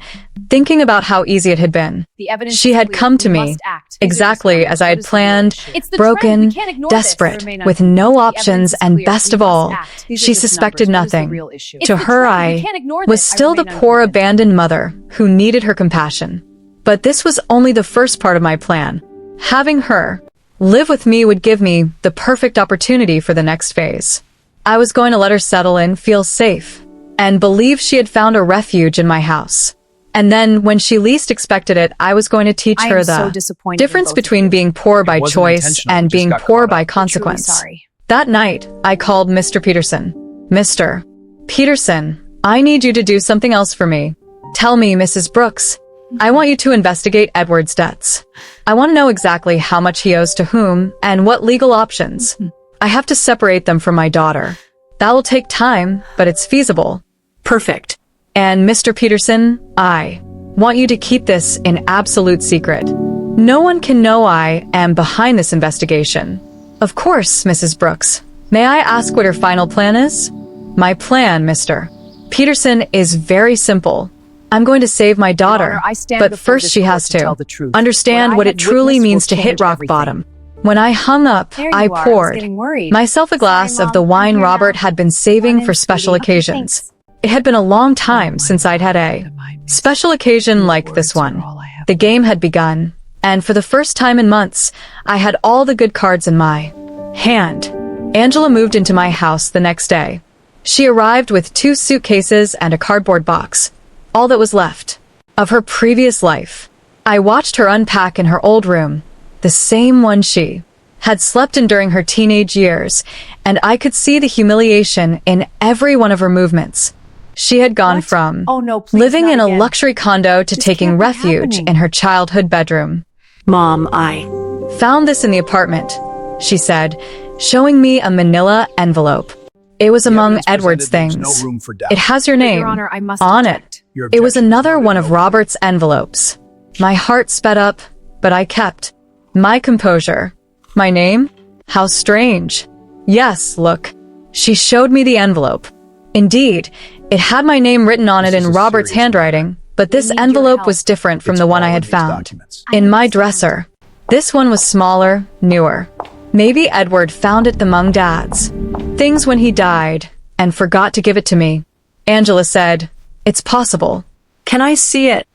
thinking about how easy it had been. The evidence She is had clear. come to We me must act. exactly as I had planned, It's the trend. broken, We can't ignore this. desperate, Remain with untouched. no The options, evidence is and clear. best We of must all, act. These are she just suspected numbers. What is the nothing. real issue? To It's the her, trend. We I can't ignore was this. I still the remain poor unconvinced. abandoned mother who needed her compassion. But this was only the first part of my plan. Having her live with me would give me the perfect opportunity for the next phase. I was going to let her settle in, feel safe, and believe she had found a refuge in my house. And then, when she least expected it, I was going to teach I her am so the disappointed in difference both of between you. being poor by wasn't choice intentional. and It just being got poor caught by up. consequence. Truly sorry. That night, I called Mr. Peterson. Mr. Peterson, I need you to do something else for me. Tell me, Mrs. Brooks. I want you to investigate Edward's debts. I want to know exactly how much he owes to whom and what legal options. I have to separate them from my daughter. That will take time, but it's feasible. Perfect. And Mr. Peterson, I want you to keep this in absolute secret. No one can know I am behind this investigation. Of course, Mrs. Brooks. May I ask what her final plan is? My plan, Mr. Peterson, is very simple. I'm going to save my daughter, Honor, I stand but before first this she court has to to tell the truth. understand What I what have it truly witnessed will means to hit change rock everything. bottom. When I hung up, There I you are. I was poured getting worried. myself a glass Sorry, of the Mom. I'm wine here Robert now. had been saving Come for in, special sweetie. Okay, occasions. thanks. It had been a long time since I'd had a special occasion like this one. The game had begun, and for the first time in months, I had all the good cards in my hand. Angela moved into my house the next day. She arrived with 2 suitcases and a cardboard box, all that was left of her previous life. I watched her unpack in her old room, the same one she had slept in during her teenage years, and I could see the humiliation in every one of her movements. She had gone What? from Oh, no, please, living not in a again. luxury condo to This taking can't be refuge happening. in her childhood bedroom. Mom, I found this in the apartment, she said, showing me a manila envelope. It was The among evidence Edward's presented things. leaves no room for doubt. It has your But, name Your Honor, I must on object. it. Your It was objection another noted, one of no Robert's envelopes. My heart sped up, but I kept my composure. My name? How strange. Yes, look. She showed me the envelope. Indeed, it had my name written on it This is in a Robert's serious handwriting, but this need your envelope help. was different from It's the one I all had in these found documents. in my dresser. This one was smaller, newer. Maybe Edward found it among Dad's things when he died and forgot to give it to me. Angela said, "It's possible." Can I see it?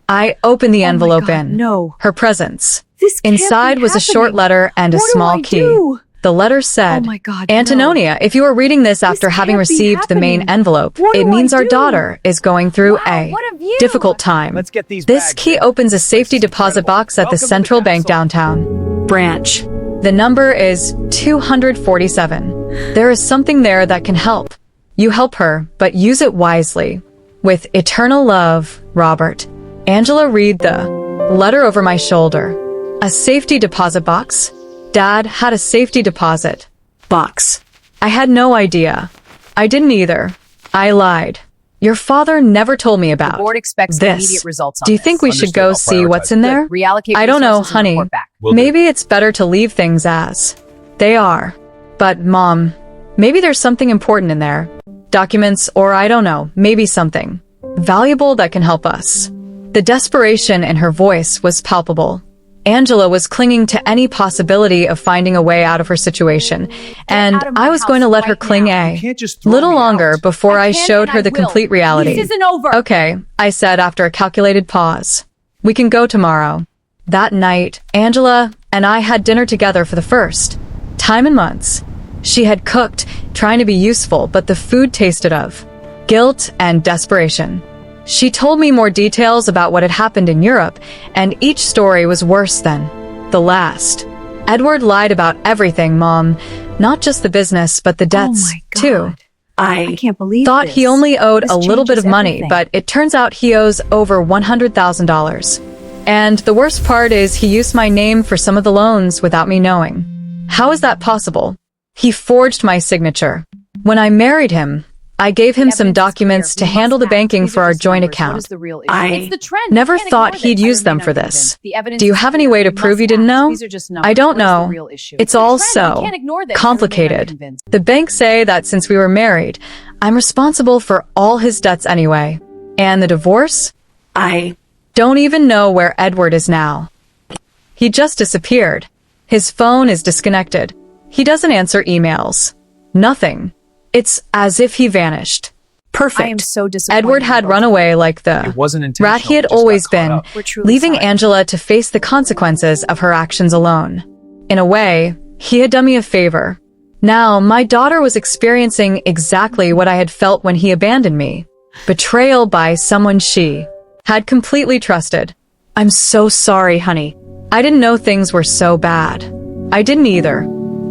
I opened the envelope God, in. no. Her presents. This can't Inside be was a short happening. letter and a What do small I key. do? The letter said, Oh my God, no. Antonia, if you are reading this after having can't be received the main happening. envelope, What it do I means our do? daughter is going through a what have you? difficult time. Let's get these This bags key in. opens a This safety place is deposit incredible. box at the Welcome to the Central Bank castle. downtown. Branch. The number is 247. There is something there that can help. You help her, but use it wisely. With eternal love, Robert. Angela read the letter over my shoulder. A safety deposit box? Dad had a safety deposit Box. I had no idea. I didn't either. I lied. Your father never told me about The board expects this. immediate results on Do you this. think we should go Understood. I'll see what's in prioritize. there? Reallocate I don't know, resources and honey. report back. Will do. Maybe it's better to leave things as they are. But, Mom, maybe there's something important in there. Documents, or I don't know, maybe something valuable that can help us. The desperation in her voice was palpable. Angela was clinging to any possibility of finding a way out of her situation, and out of my I was going to house let her right cling now. You a can't just throw little me longer out. before I can showed and her I the will. complete reality. This isn't over. Okay, I said after a calculated pause. We can go tomorrow. That night, Angela and I had dinner together for the first time in months. She had cooked, trying to be useful, but the food tasted of guilt and desperation. She told me more details about what had happened in Europe, and each story was worse than the last. Edward lied about everything, Mom. Not just the business, but the debts, my God. too. I can't believe Thought this. he only owed This a little bit of changes money, everything. but it turns out he owes over $100,000. And the worst part is he used my name for some of the loans without me knowing. How is that possible? He forged my signature. When I married him, I gave him some Evidence is documents clear. to We handle must the act. banking These for are our just joint numbers. What account. is the real issue? I It's the trend. Never You can't thought ignore he'd this. use I them remain for unconvinced. this. The evidence Do you is have any clear. way to We prove must you didn't act. know? These are just numbers. I don't What is the know. real issue? It's all Trend. You so can't ignore this. complicated. unconvinced. The banks say that since we were married, I'm responsible for all his debts anyway. And the divorce? I Don't even know where Edward is now. He just disappeared. His phone is disconnected. He doesn't answer emails. Nothing. It's as if he vanished. perfect. I am so disappointed. Edward had in run both of away like the It wasn't intentional. rat he had It just got always caught been, up. We're truly leaving sorry. Angela to face the consequences of her actions alone. In a way, he had done me a favor. Now, my daughter was experiencing exactly what I had felt when he abandoned me. Betrayal by someone she had completely trusted. I'm so sorry, honey. I didn't know things were so bad. I didn't either.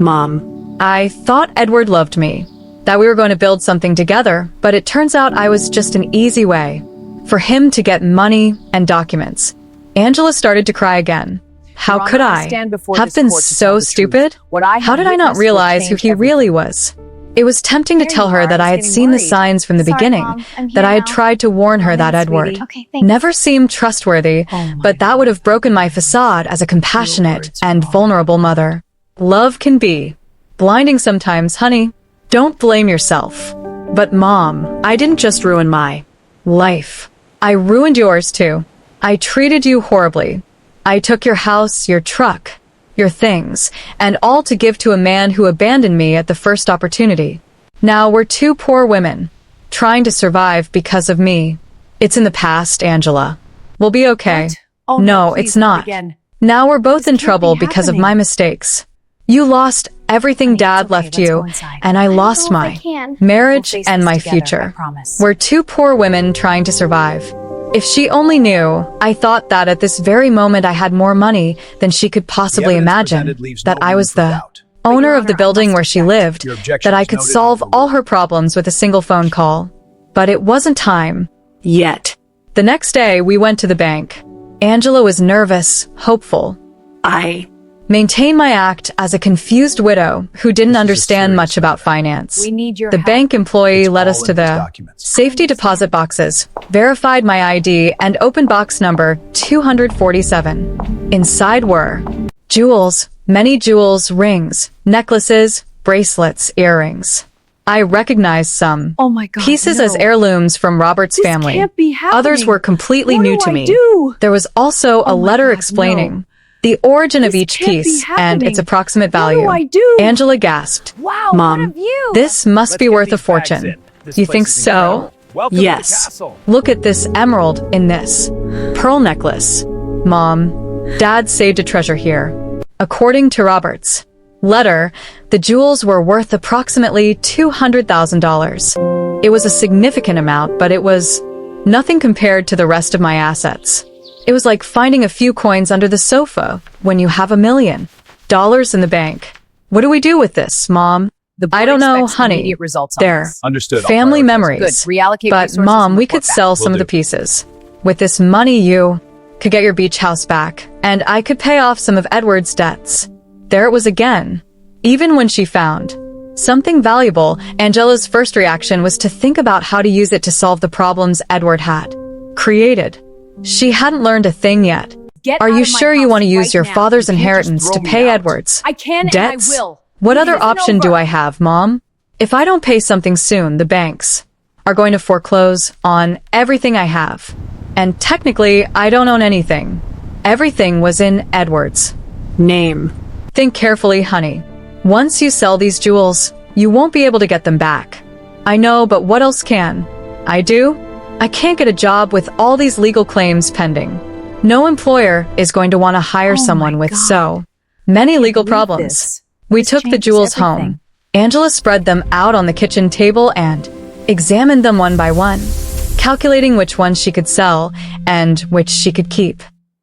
Mom. I thought Edward loved me, that we were going to build something together, but it turns out I was just an easy way for him to get money and documents. Angela started to cry again. How Your Honor, could I I stand before have this been court to tell so the truth. stupid? What I How have did I not witnessed will realize who change he really everything. was? It was tempting to Here tell you her are, that I I was had getting seen the worried. signs from the Sorry, beginning, Mom. I'm that here I had now. tried to warn her that minute, Edward sweetie. Okay, thanks. never seemed trustworthy, but that would have broken my facade as a compassionate words are and wrong. vulnerable mother. Love can be blinding sometimes, honey. Don't blame yourself. But Mom, I didn't just ruin my life. I ruined yours too. I treated you horribly. I took your house, your truck, your things, and all to give to a man who abandoned me at the first opportunity. Now we're two poor women, trying to survive because of me. It's in the past, Angela. We'll be okay. What? Oh, no, please, it's not. again. Now we're both This in can't trouble be because of happening. my mistakes. You lost everything Honey, Dad it's okay, left let's you, go inside. and I lost know if I my can. marriage We'll face and this my together, future. I promise. We're two poor women trying to survive. If she only knew, I thought that at this very moment I had more money than she could possibly The evidence imagine, presented leaves that no I room was for the doubt. owner Your of the Honor, I building must where she object. lived, Your objection that I is could noted solve and all her problems with a single phone call. But it wasn't time. Yet. The next day, we went to the bank. Angela was nervous, hopeful. I Maintain my act as a confused widow who didn't This is a understand serious much about matter. finance. We need your The help. bank employee It's led us all to in these the documents. safety deposit boxes, verified my ID, and opened box number 247. Inside were jewels, many jewels, rings, necklaces, bracelets, earrings. I recognized some Oh my God, pieces no. as heirlooms from Robert's This family. can't be happening. Others were completely What new do to I me. do? There was also a Oh my letter God, explaining no. the origin of This each can't be piece and happening. its approximate What value. do I do? Angela gasped. Wow, Mom. what of you? This must be worth a fortune. You think so? Yes. Look at this emerald in this pearl necklace. Mom, Dad saved a treasure here. According to Robert's letter, the jewels were worth approximately $200,000. It was a significant amount, but it was nothing compared to the rest of my assets. It was like finding a few coins under the sofa when you have $1 million in the bank. What do we do with this, Mom? The board I don't know, expects honey. immediate results on There. this. Understood. I'll Family prioritize. memories. Good. Reallocate But resources Mom, and we report could back. sell some Will of the do. pieces. With this money, you could get your beach house back, and I could pay off some of Edward's debts. There it was again. Even when she found something valuable, Angela's first reaction was to think about how to use it to solve the problems Edward had created. She hadn't learned a thing yet. Get Are out you of my sure you house want to use right your now. father's You can't just inheritance to throw me pay out. Edward's I can debts? and I will. What It other isn't option do over. I have, Mom? If I don't pay something soon, the banks are going to foreclose on everything I have. And technically, I don't own anything. Everything was in Edward's Name. Think carefully, honey. Once you sell these jewels, you won't be able to get them back. I know, but what else can I do? I can't get a job with all these legal claims pending. No employer is going to want to hire Oh someone my with God. so many legal believe problems. this. We This took the changes jewels everything. home. Angela spread them out on the kitchen table and examined them one by one, calculating which ones she could sell and which she could keep.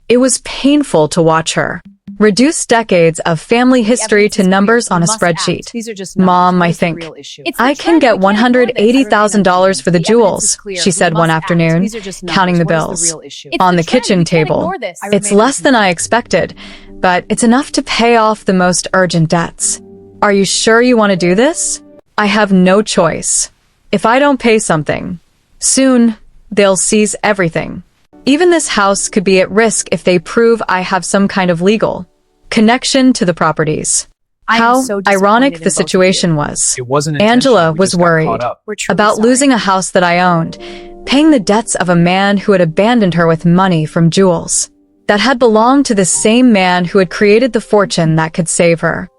It was painful to watch her reduce decades of family history Evidence to is numbers clear. on a We must act. spreadsheet. These are just numbers. Mom, What I is the think real issue? I can get $180,000 for the The evidence jewels, is clear. she We said must one act. afternoon, These are just numbers. counting the What is bills the real issue? on the kitchen table. It's less than I expected, but it's enough to pay off the most urgent debts. Are you sure you want to do this? I have no choice. If I don't pay something, soon they'll seize everything. Even this house could be at risk if they prove I have some kind of legal connection to the properties. I am How so disappointed ironic in the both of situation was. It wasn't Angela intentional. We was just got worried caught up. We're truly about sorry. losing a house that I owned, paying the debts of a man who had abandoned her with money from jewels that had belonged to the same man who had created the fortune that could save her.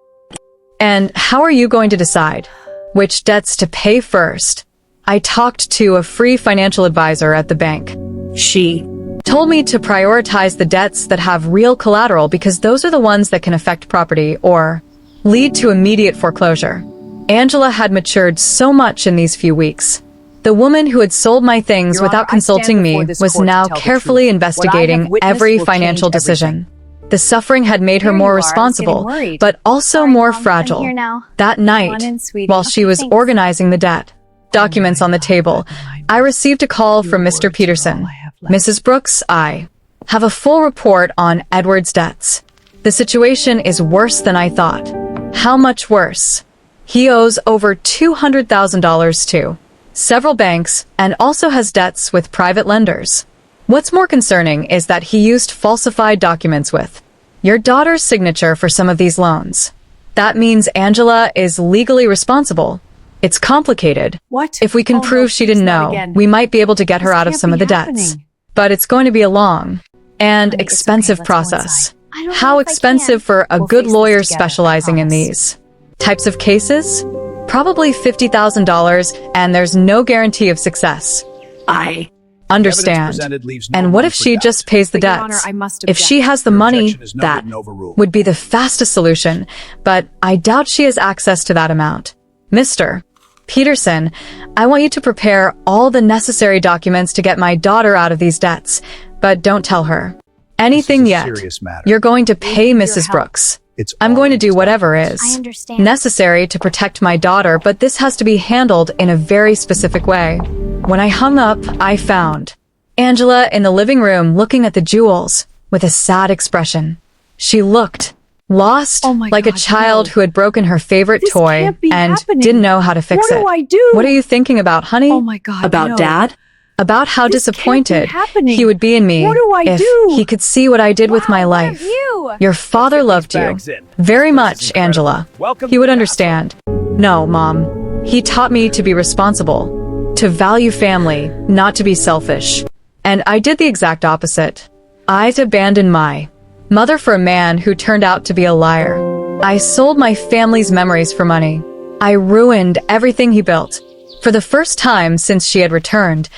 And how are you going to decide which debts to pay first? I talked to a free financial advisor at the bank. She. Told me to prioritize the debts that have real collateral because those are the ones that can affect property or lead to immediate foreclosure. Angela had matured so much in these few weeks. The woman who had sold my things Your Honor, without I consulting stand me before this was court to now tell the carefully truth. investigating What I have witnessed every will financial change everything. decision. The suffering had made her Here more you are. I was getting responsible, worried. but also Sorry, more Mom. I'm fragile. here now. That night, Come on in, sweetie. while she Okay, was thanks. organizing the debt documents on the table, I received a call from Mr. Peterson. Mrs. Brooks, I have a full report on Edward's debts. The situation is worse than I thought. How much worse? He owes over $200,000 to several banks and also has debts with private lenders. What's more concerning is that he used falsified documents with your daughter's signature for some of these loans. That means Angela is legally responsible. It's complicated. What? If we can Oh, no, prove she please didn't not know, again. we might be able to get her This out of can't some of be the debts. happening. But it's going to be a long and Honey, it's expensive okay. Let's go process. inside. I don't know How if I expensive can. for a We'll good face this lawyer together, I specializing in promise. these types of cases? Probably $50,000, and there's no guarantee of success. I. Understand. presented leaves no And what room if for she doubt. just pays the But, Your debts? Honor, I must If she object. has the Your money, objection is noted that and overruled. would be the fastest solution, but I doubt she has access to that amount. Mr. Peterson, I want you to prepare all the necessary documents to get my daughter out of these debts, but don't tell her anything This is a yet. serious matter. You're going to pay your Mrs. help. Brooks. It's I'm all going to in do these whatever documents. I is understand. necessary to protect my daughter, but this has to be handled in a very specific way. When I hung up, I found Angela in the living room looking at the jewels with a sad expression. She looked lost, Oh my like a God, child no. who had broken her favorite This toy can't be and happening. didn't know how to fix What it. do I do? What are you thinking about, honey? Oh my God. About no. Dad? About how This can't be disappointed happening. he would be in me What do I if do? he could see what I did with my Wow, what life. of you? Your father Let's get loved these you bags in. very This much, is incredible. Angela. Welcome He to would the understand. No, Mom. He taught me to be responsible, to value family, not to be selfish. And I did the exact opposite. I'd abandoned my Mother for a man who turned out to be a liar. I sold my family's memories for money. I ruined everything he built. For the first time since she had returned,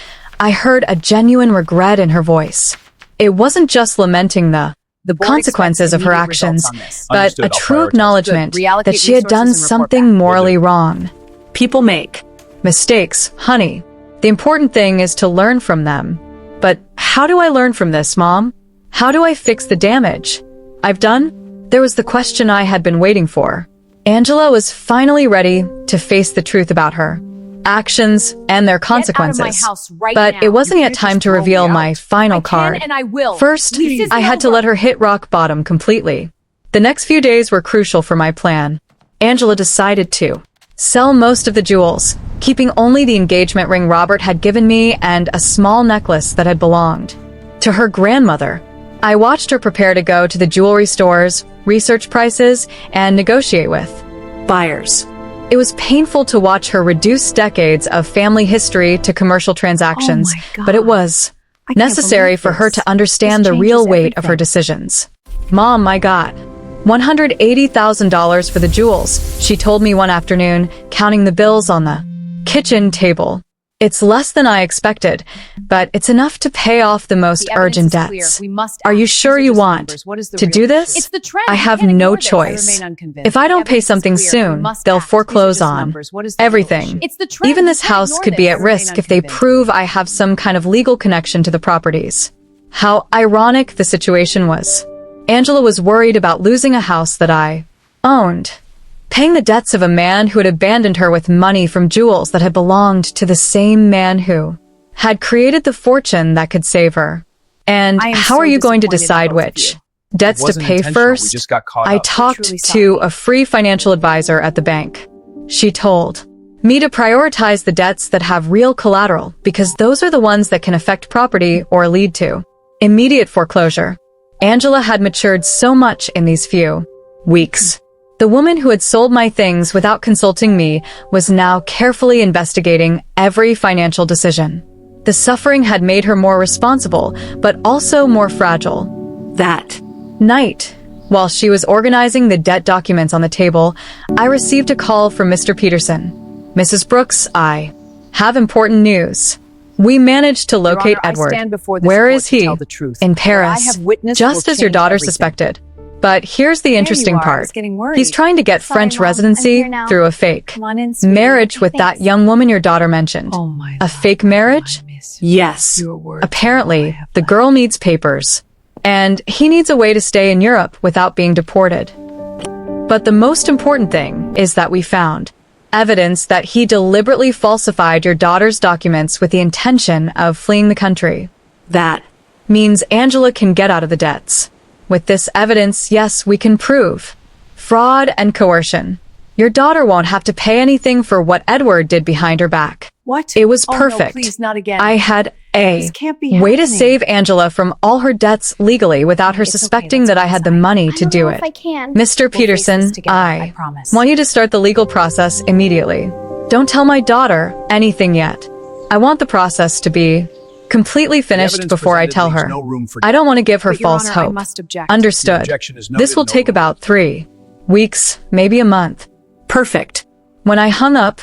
I heard a genuine regret in her voice. It wasn't just lamenting the consequences of her actions, but a true acknowledgement that she had done something morally wrong. People make Mistakes, honey. The important thing is to learn from them. But how do I learn from this, Mom? How do I fix the damage I've done? There was the question I had been waiting for. Angela was finally ready to face the truth about her actions and their consequences. But it wasn't yet time to reveal my final card. First, I had to let her hit rock bottom completely. The next few days were crucial for my plan. Angela decided to sell most of the jewels, keeping only the engagement ring Robert had given me and a small necklace that had belonged to her grandmother. I watched her prepare to go to the jewelry stores, research prices, and negotiate with buyers. It was painful to watch her reduce decades of family history to commercial transactions, but it was necessary for her to understand the real weight of her decisions. Mom, I got $180,000 for the jewels, she told me one afternoon, counting the bills on the kitchen table. It's less than I expected, but it's enough to pay off the most urgent debts. Are you sure you want to do this? I have no choice. If I don't pay something soon, they'll foreclose on everything. Even this house could be at risk if they prove I have some kind of legal connection to the properties. How ironic the situation was. Angela was worried about losing a house that I owned, paying the debts of a man who had abandoned her with money from jewels that had belonged to the same man who had created the fortune that could save her. And how are you going to decide which debts to pay first? I talked to a free financial advisor at the bank. She told me to prioritize the debts that have real collateral because those are the ones that can affect property or lead to immediate foreclosure. Angela had matured so much in these few weeks. The woman who had sold my things without consulting me was now carefully investigating every financial decision. The suffering had made her more responsible, but also more fragile. That night, while she was organizing the debt documents on the table, I received a call from Mr. Peterson. Mrs. Brooks, I have important news. We managed to locate Edward. Where is he? In Paris, just as your daughter suspected. But here's the interesting part. He's trying to get French residency through a fake marriage with that young woman your daughter mentioned. A fake marriage? Yes. Apparently, the girl needs papers, and he needs a way to stay in Europe without being deported. But the most important thing is that we found evidence that he deliberately falsified your daughter's documents with the intention of fleeing the country. That means Angela can get out of the debts. With this evidence, yes, we can prove fraud and coercion. Your daughter won't have to pay anything for what Edward did behind her back. What? It was Oh, no, perfect. please, not again. I had a This can't be way to happening. save Angela from all her debts legally without her It's okay, suspecting let's that I had the money to do it. If I can. Mr. Peterson, this together, I I promise. want you to start the legal process immediately. Don't tell my daughter anything yet. I want the process to be completely finished evidence before I presented tell leaves her. no room for I don't want to give her But, Your false Honor, I hope. must object. Understood. objection is noted, This will no take room. about 3 weeks, maybe a month. Perfect. When I hung up,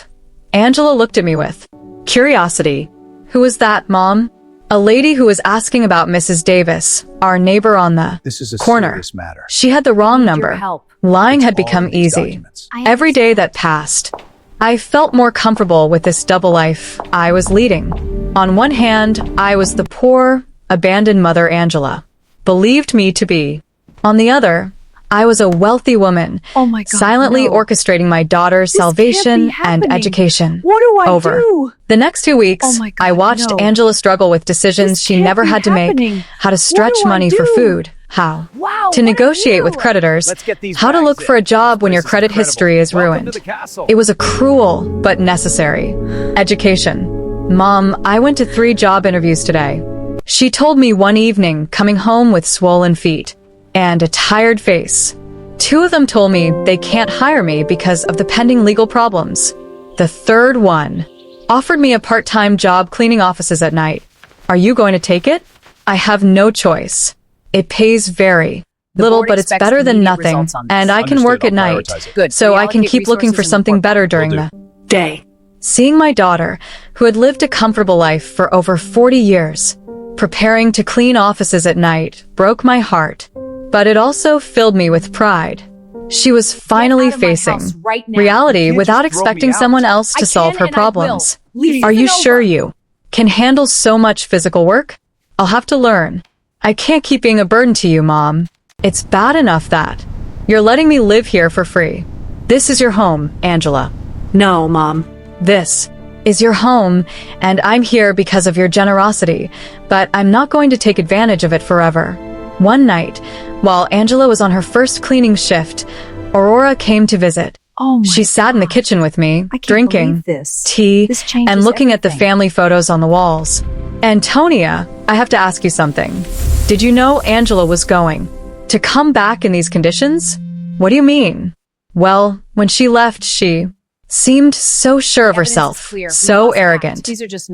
Angela looked at me with curiosity. Who was that, Mom? A lady who was asking about Mrs. Davis, our neighbor on the This is a corner. serious matter. She had the wrong your number. help. Lying It's had all become in these easy. documents. Every day that passed, I felt more comfortable with this double life I was leading. On one hand, I was the poor, abandoned mother Angela believed me to be. On the other, I was a wealthy woman, Oh my God, silently no. orchestrating my daughter's This can't salvation be and happening. education. What do I Over. do? The next 2 weeks, Oh my God, I watched no. Angela struggle with decisions This she can't never be had to make, happening. how to stretch do I money for do? food, how Wow, to what do I negotiate with do? creditors, Let's get these how to bags look in. for a job when your This is credit incredible. history is Welcome ruined. to the castle. It was a cruel but necessary education. Mom, I went to 3 job interviews today. She told me one evening, coming home with swollen feet and a tired face. 2 of them told me they can't hire me because of the pending legal problems. The third one offered me a part-time job cleaning offices at night. Are you going to take it? I have no choice. It pays very Little, but it's better than nothing, and I can work at night, so I can keep looking for something better during the day. Seeing my daughter, who had lived a comfortable life for over 40 years, preparing to clean offices at night, broke my heart, but it also filled me with pride. She was finally facing reality without expecting someone else to solve her problems. Are you sure you can handle so much physical work? I'll have to learn. I can't keep being a burden to you, Mom. It's bad enough that you're letting me live here for free. This is your home, Angela. No, Mom. This is your home, and I'm here because of your generosity, but I'm not going to take advantage of it forever. One night, while Angela was on her first cleaning shift, Aurora came to visit. She sat in the kitchen with me, drinking tea and looking at the family photos on the walls. Antonia, I have to ask you something. Did you know Angela was going to come back in these conditions? What do you mean? Well, when she left, she seemed so sure of herself, so arrogant.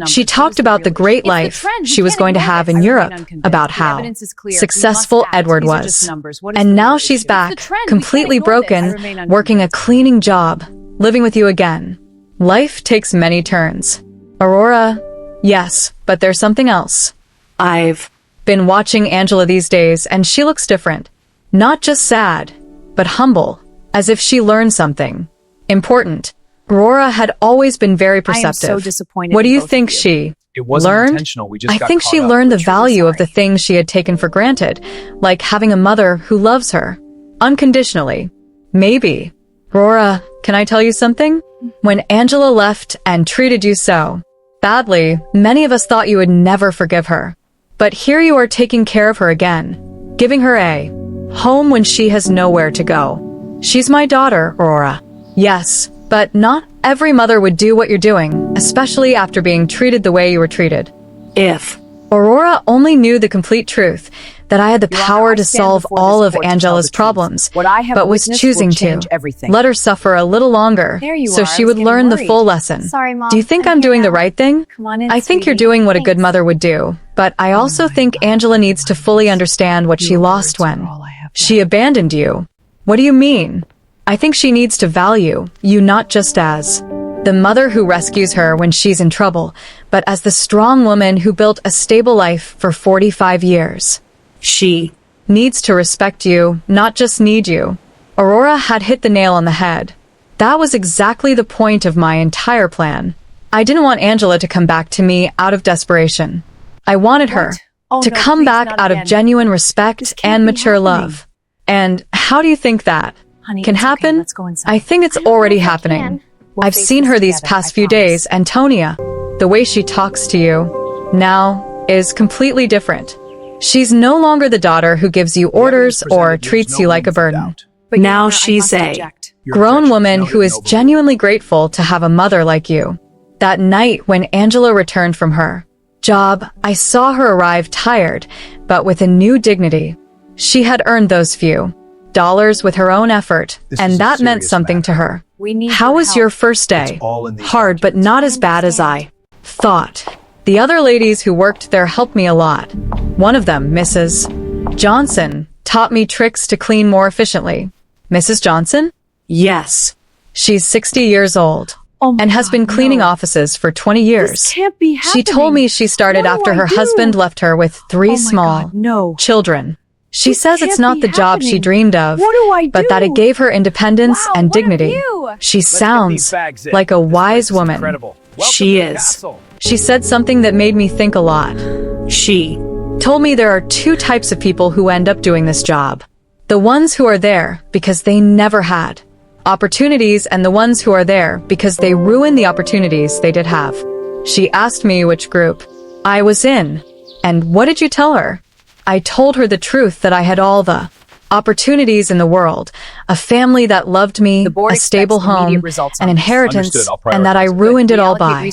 She talked about the great life she was going to have in Europe, about how successful Edward was. And now she's back, completely broken, working a cleaning job, living with you again. Life takes many turns. Aurora, yes, but there's something else. I've been watching Angela these days, and she looks different. Not just sad, but humble, as if she learned something important. Aurora had always been very perceptive. I am so disappointed. What do you think she learned? I think she learned the value of the things she had taken for granted, like having a mother who loves her unconditionally. Maybe. Aurora, can I tell you something? When Angela left and treated you so badly, many of us thought you would never forgive her. But here you are taking care of her again, giving her a home when she has nowhere to go. She's my daughter, Aurora. Yes, but not every mother would do what you're doing, especially after being treated the way you were treated. If Aurora only knew the complete truth, that I had the power to solve all of Angela's problems, but was choosing to let her suffer a little longer so she would learn the full lesson. Sorry, Mom. Do you think I'm doing the right thing? Come on in, I think you're sweetie. doing what a good mother would do, but I also think Angela needs to fully understand what she lost when she abandoned you. What do you mean? I think she needs to value you not just as the mother who rescues her when she's in trouble, but as the strong woman who built a stable life for 45 years. She needs to respect you, not just need you. Aurora had hit the nail on the head. That was exactly the point of my entire plan. I didn't want Angela to come back to me out of desperation. I wanted her to come back out of genuine respect and mature love. And how do you think that can happen? I think it's already happening. I've seen her these past few days, Antonia. The way she talks to you now is completely different. She's no longer the daughter who gives you orders or treats you like a burden. Now she's a grown woman who is genuinely grateful to have a mother like you. That night when Angela returned from her job, I saw her arrive tired, but with a new dignity. She had earned those few dollars with her own effort, and that meant something to her. How was your first day? Hard, but not as bad as I thought. The other ladies who worked there helped me a lot. One of them, Mrs. Johnson, taught me tricks to clean more efficiently. Mrs. Johnson? Yes. She's 60 years old and has been cleaning offices for 20 years. This can't be happening. She told me she started after her husband left her with 3 small children. She says it's not the job she dreamed of, but that it gave her independence and dignity. She sounds like a wise woman. She is. She said something that made me think a lot. She told me there are 2 types of people who end up doing this job. The ones who are there because they never had opportunities, and the ones who are there because they ruin the opportunities they did have. She asked me which group I was in, and what did you tell her? I told her the truth, that I had all the opportunities in the world, a family that loved me, a stable home, an inheritance, and that I ruined it all by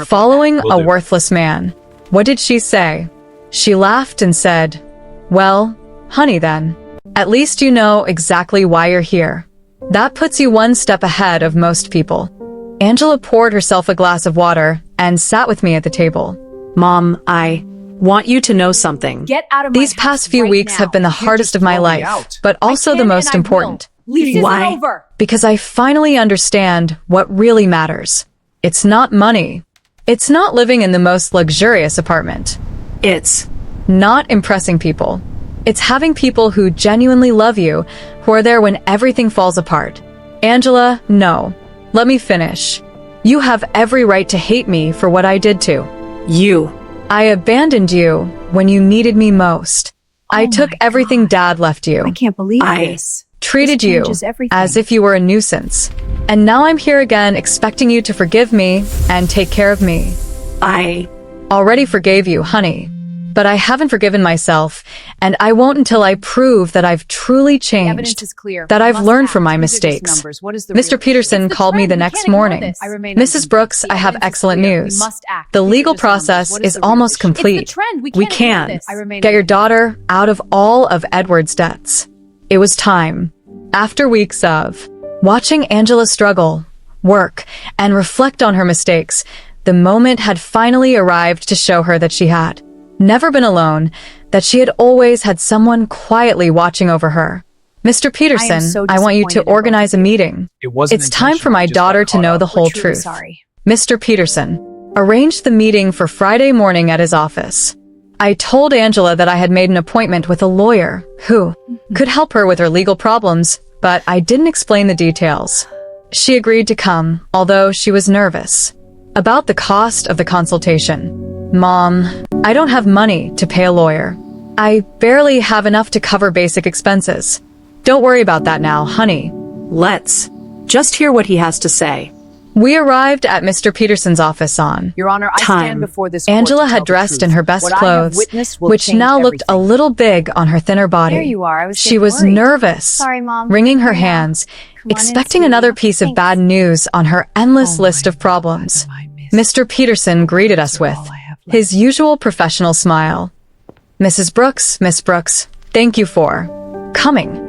following a worthless man. What did she say? She laughed and said, "Well, honey then, at least you know exactly why you're here. That puts you one step ahead of most people." Angela poured herself a glass of water and sat with me at the table. Mom, I Want you to know something. Get out of my These house past few right weeks now. have been the hardest of my life, but also the most important. This isn't Why? over. Because I finally understand what really matters. It's not money. It's not living in the most luxurious apartment. It's Not impressing people. It's having people who genuinely love you, who are there when everything falls apart. Angela, no. Let me finish. You have every right to hate me for what I did to. you. I abandoned you when you needed me most. I took my everything Dad left you. I can't believe I this. Treated This you changes everything. as if you were a nuisance. And now I'm here again expecting you to forgive me and take care of me. I Already forgave you, honey. But I haven't forgiven myself, and I won't until I prove that I've truly The evidence changed, is clear. that We I've must learned act. from my These are just mistakes. numbers. What is the Mr. real Peterson issue? called me It's the trend. We next can't ignore morning. this. I remain Mrs. unconvinced. Brooks, The I have evidence is excellent clear. We news. must act. The These are legal just numbers. process What is is the real almost issue? complete. It's the trend. We We can't ignore can. this. I remain Get your unconvinced. daughter out of all of Edward's debts. It was time. After weeks of watching Angela struggle, work, and reflect on her mistakes, the moment had finally arrived to show her that she had never been alone, that she had always had someone quietly watching over her. Mr. Peterson, so I want you to disappointed in both organize a of you. meeting. It wasn't It's time for intentional, my I just got daughter to caught know up. the whole We're truly truth. sorry. Mr. Peterson arranged the meeting for Friday morning at his office. I told Angela that I had made an appointment with a lawyer who could help her with her legal problems, but I didn't explain the details. She agreed to come, although she was nervous about the cost of the consultation. Mom, I don't have money to pay a lawyer. I barely have enough to cover basic expenses. Don't worry about that now, honey. let's just hear what he has to say. We arrived at Mr. Peterson's office on Your Honor, I Time. stand before this court Angela to had tell the dressed truth. in her best What I have clothes, witnessed will which change now looked a everything. little big on her thinner body. There you are. I was She getting was worried. nervous, Sorry, Mom. wringing her Hurry now. hands, Come on in, expecting sweetie. another piece of Thanks. bad news on her endless list of problems. Mr. Peterson greeted us with his usual professional smile. Mrs. Brooks, Miss Brooks, thank you for coming.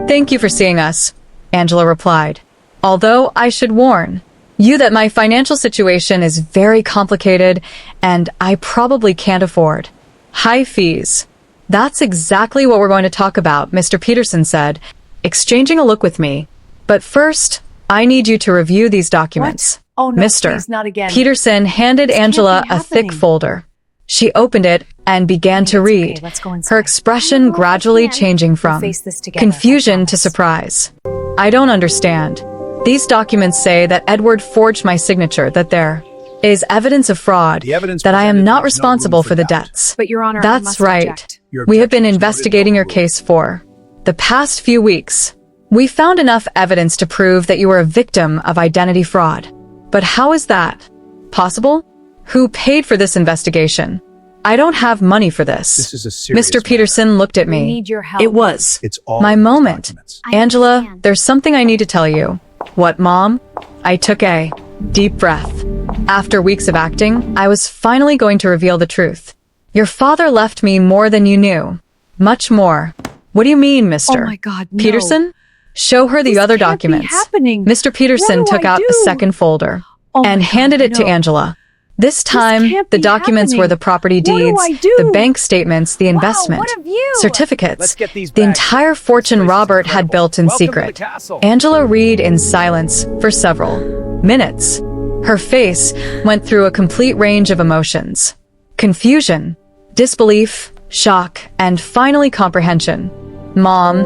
Thank you for seeing us, Angela replied. Although I should warn you that my financial situation is very complicated and I probably can't afford high fees. That's exactly what we're going to talk about, Mr. Peterson said, exchanging a look with me. But first, I need you to review these documents. What? Oh, no, Mr. please, not again. Peterson handed This can't Angela be a thick happening. folder. She opened it and began to It's okay, read, let's go inside. her I expression don't know if I gradually can. changing We'll from face this together, I confusion to promise. surprise. I don't understand. These documents say that Edward forged my signature, that there is evidence of fraud, The evidence that I am presented not leaves no responsible room for for the doubt. debts. But, Your Honor, I That's must right. object. Your We have been objection is noted and investigating your overruled. case for the past few weeks. We found enough evidence to prove that you were a victim of identity fraud. But how is that possible? Who paid for this investigation? I don't have money for this. This is a serious Mr. Peterson looked at We me. need your help. It was. It's all My in these moment. documents. I Angela, understand. there's something I need to tell you. What, Mom? I took a deep breath. After weeks of acting, I was finally going to reveal the truth. Your father left me more than you knew. Much more. What do you mean, Mr. Oh my God, no. Peterson? Show her the This other can't be documents. happening. Mr. Peterson What do took I out a do? second folder Oh my and God, handed it to no. Angela. This time, can't the be documents were happening. the property What do deeds, I do? the bank statements, the investment, what a view. certificates, Let's get these the back. entire fortune This place is Robert had incredible. built in Welcome to the secret. castle. Angela read in silence for several minutes. Her face went through a complete range of emotions. Confusion, disbelief, shock, and finally comprehension. Mom,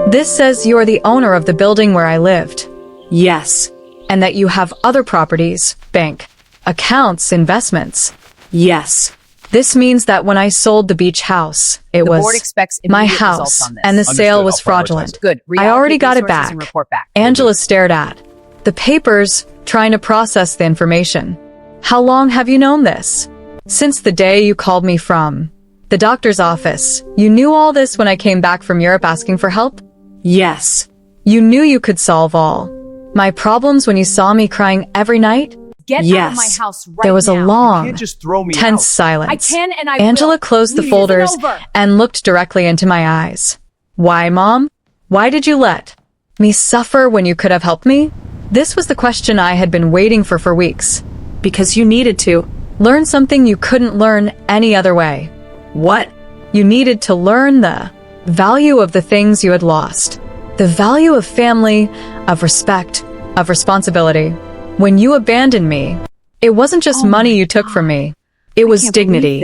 this says you're the owner of the building where I lived, Yes. and that you have other properties, bank, accounts, investments. Yes. This means that when I sold the beach house, it The was board expects my immediate house, results on this. and the sale Understood. was I'll prioritize fraudulent. it. Good. I already Reallocate got it resources back. and report back. Angela stared at the papers, trying to process the information. How long have you known this? Since the day you called me from the doctor's office. You knew all this when I came back from Europe asking for help? Yes. You knew you could solve all my problems when you saw me crying every night? Get out of Yes. my house right There was a now. You long, can't just throw me tense out. silence. I can and I Angela will. closed the Please, folders it's over. and looked directly into my eyes. Why, Mom? Why did you let me suffer when you could have helped me? This was the question I had been waiting for weeks. Because you needed to. Learn something you couldn't learn any other way. What? You needed to learn the value of the things you had lost. The value of family, of respect, of responsibility. When you abandoned me, it wasn't just money you took from me. It was dignity.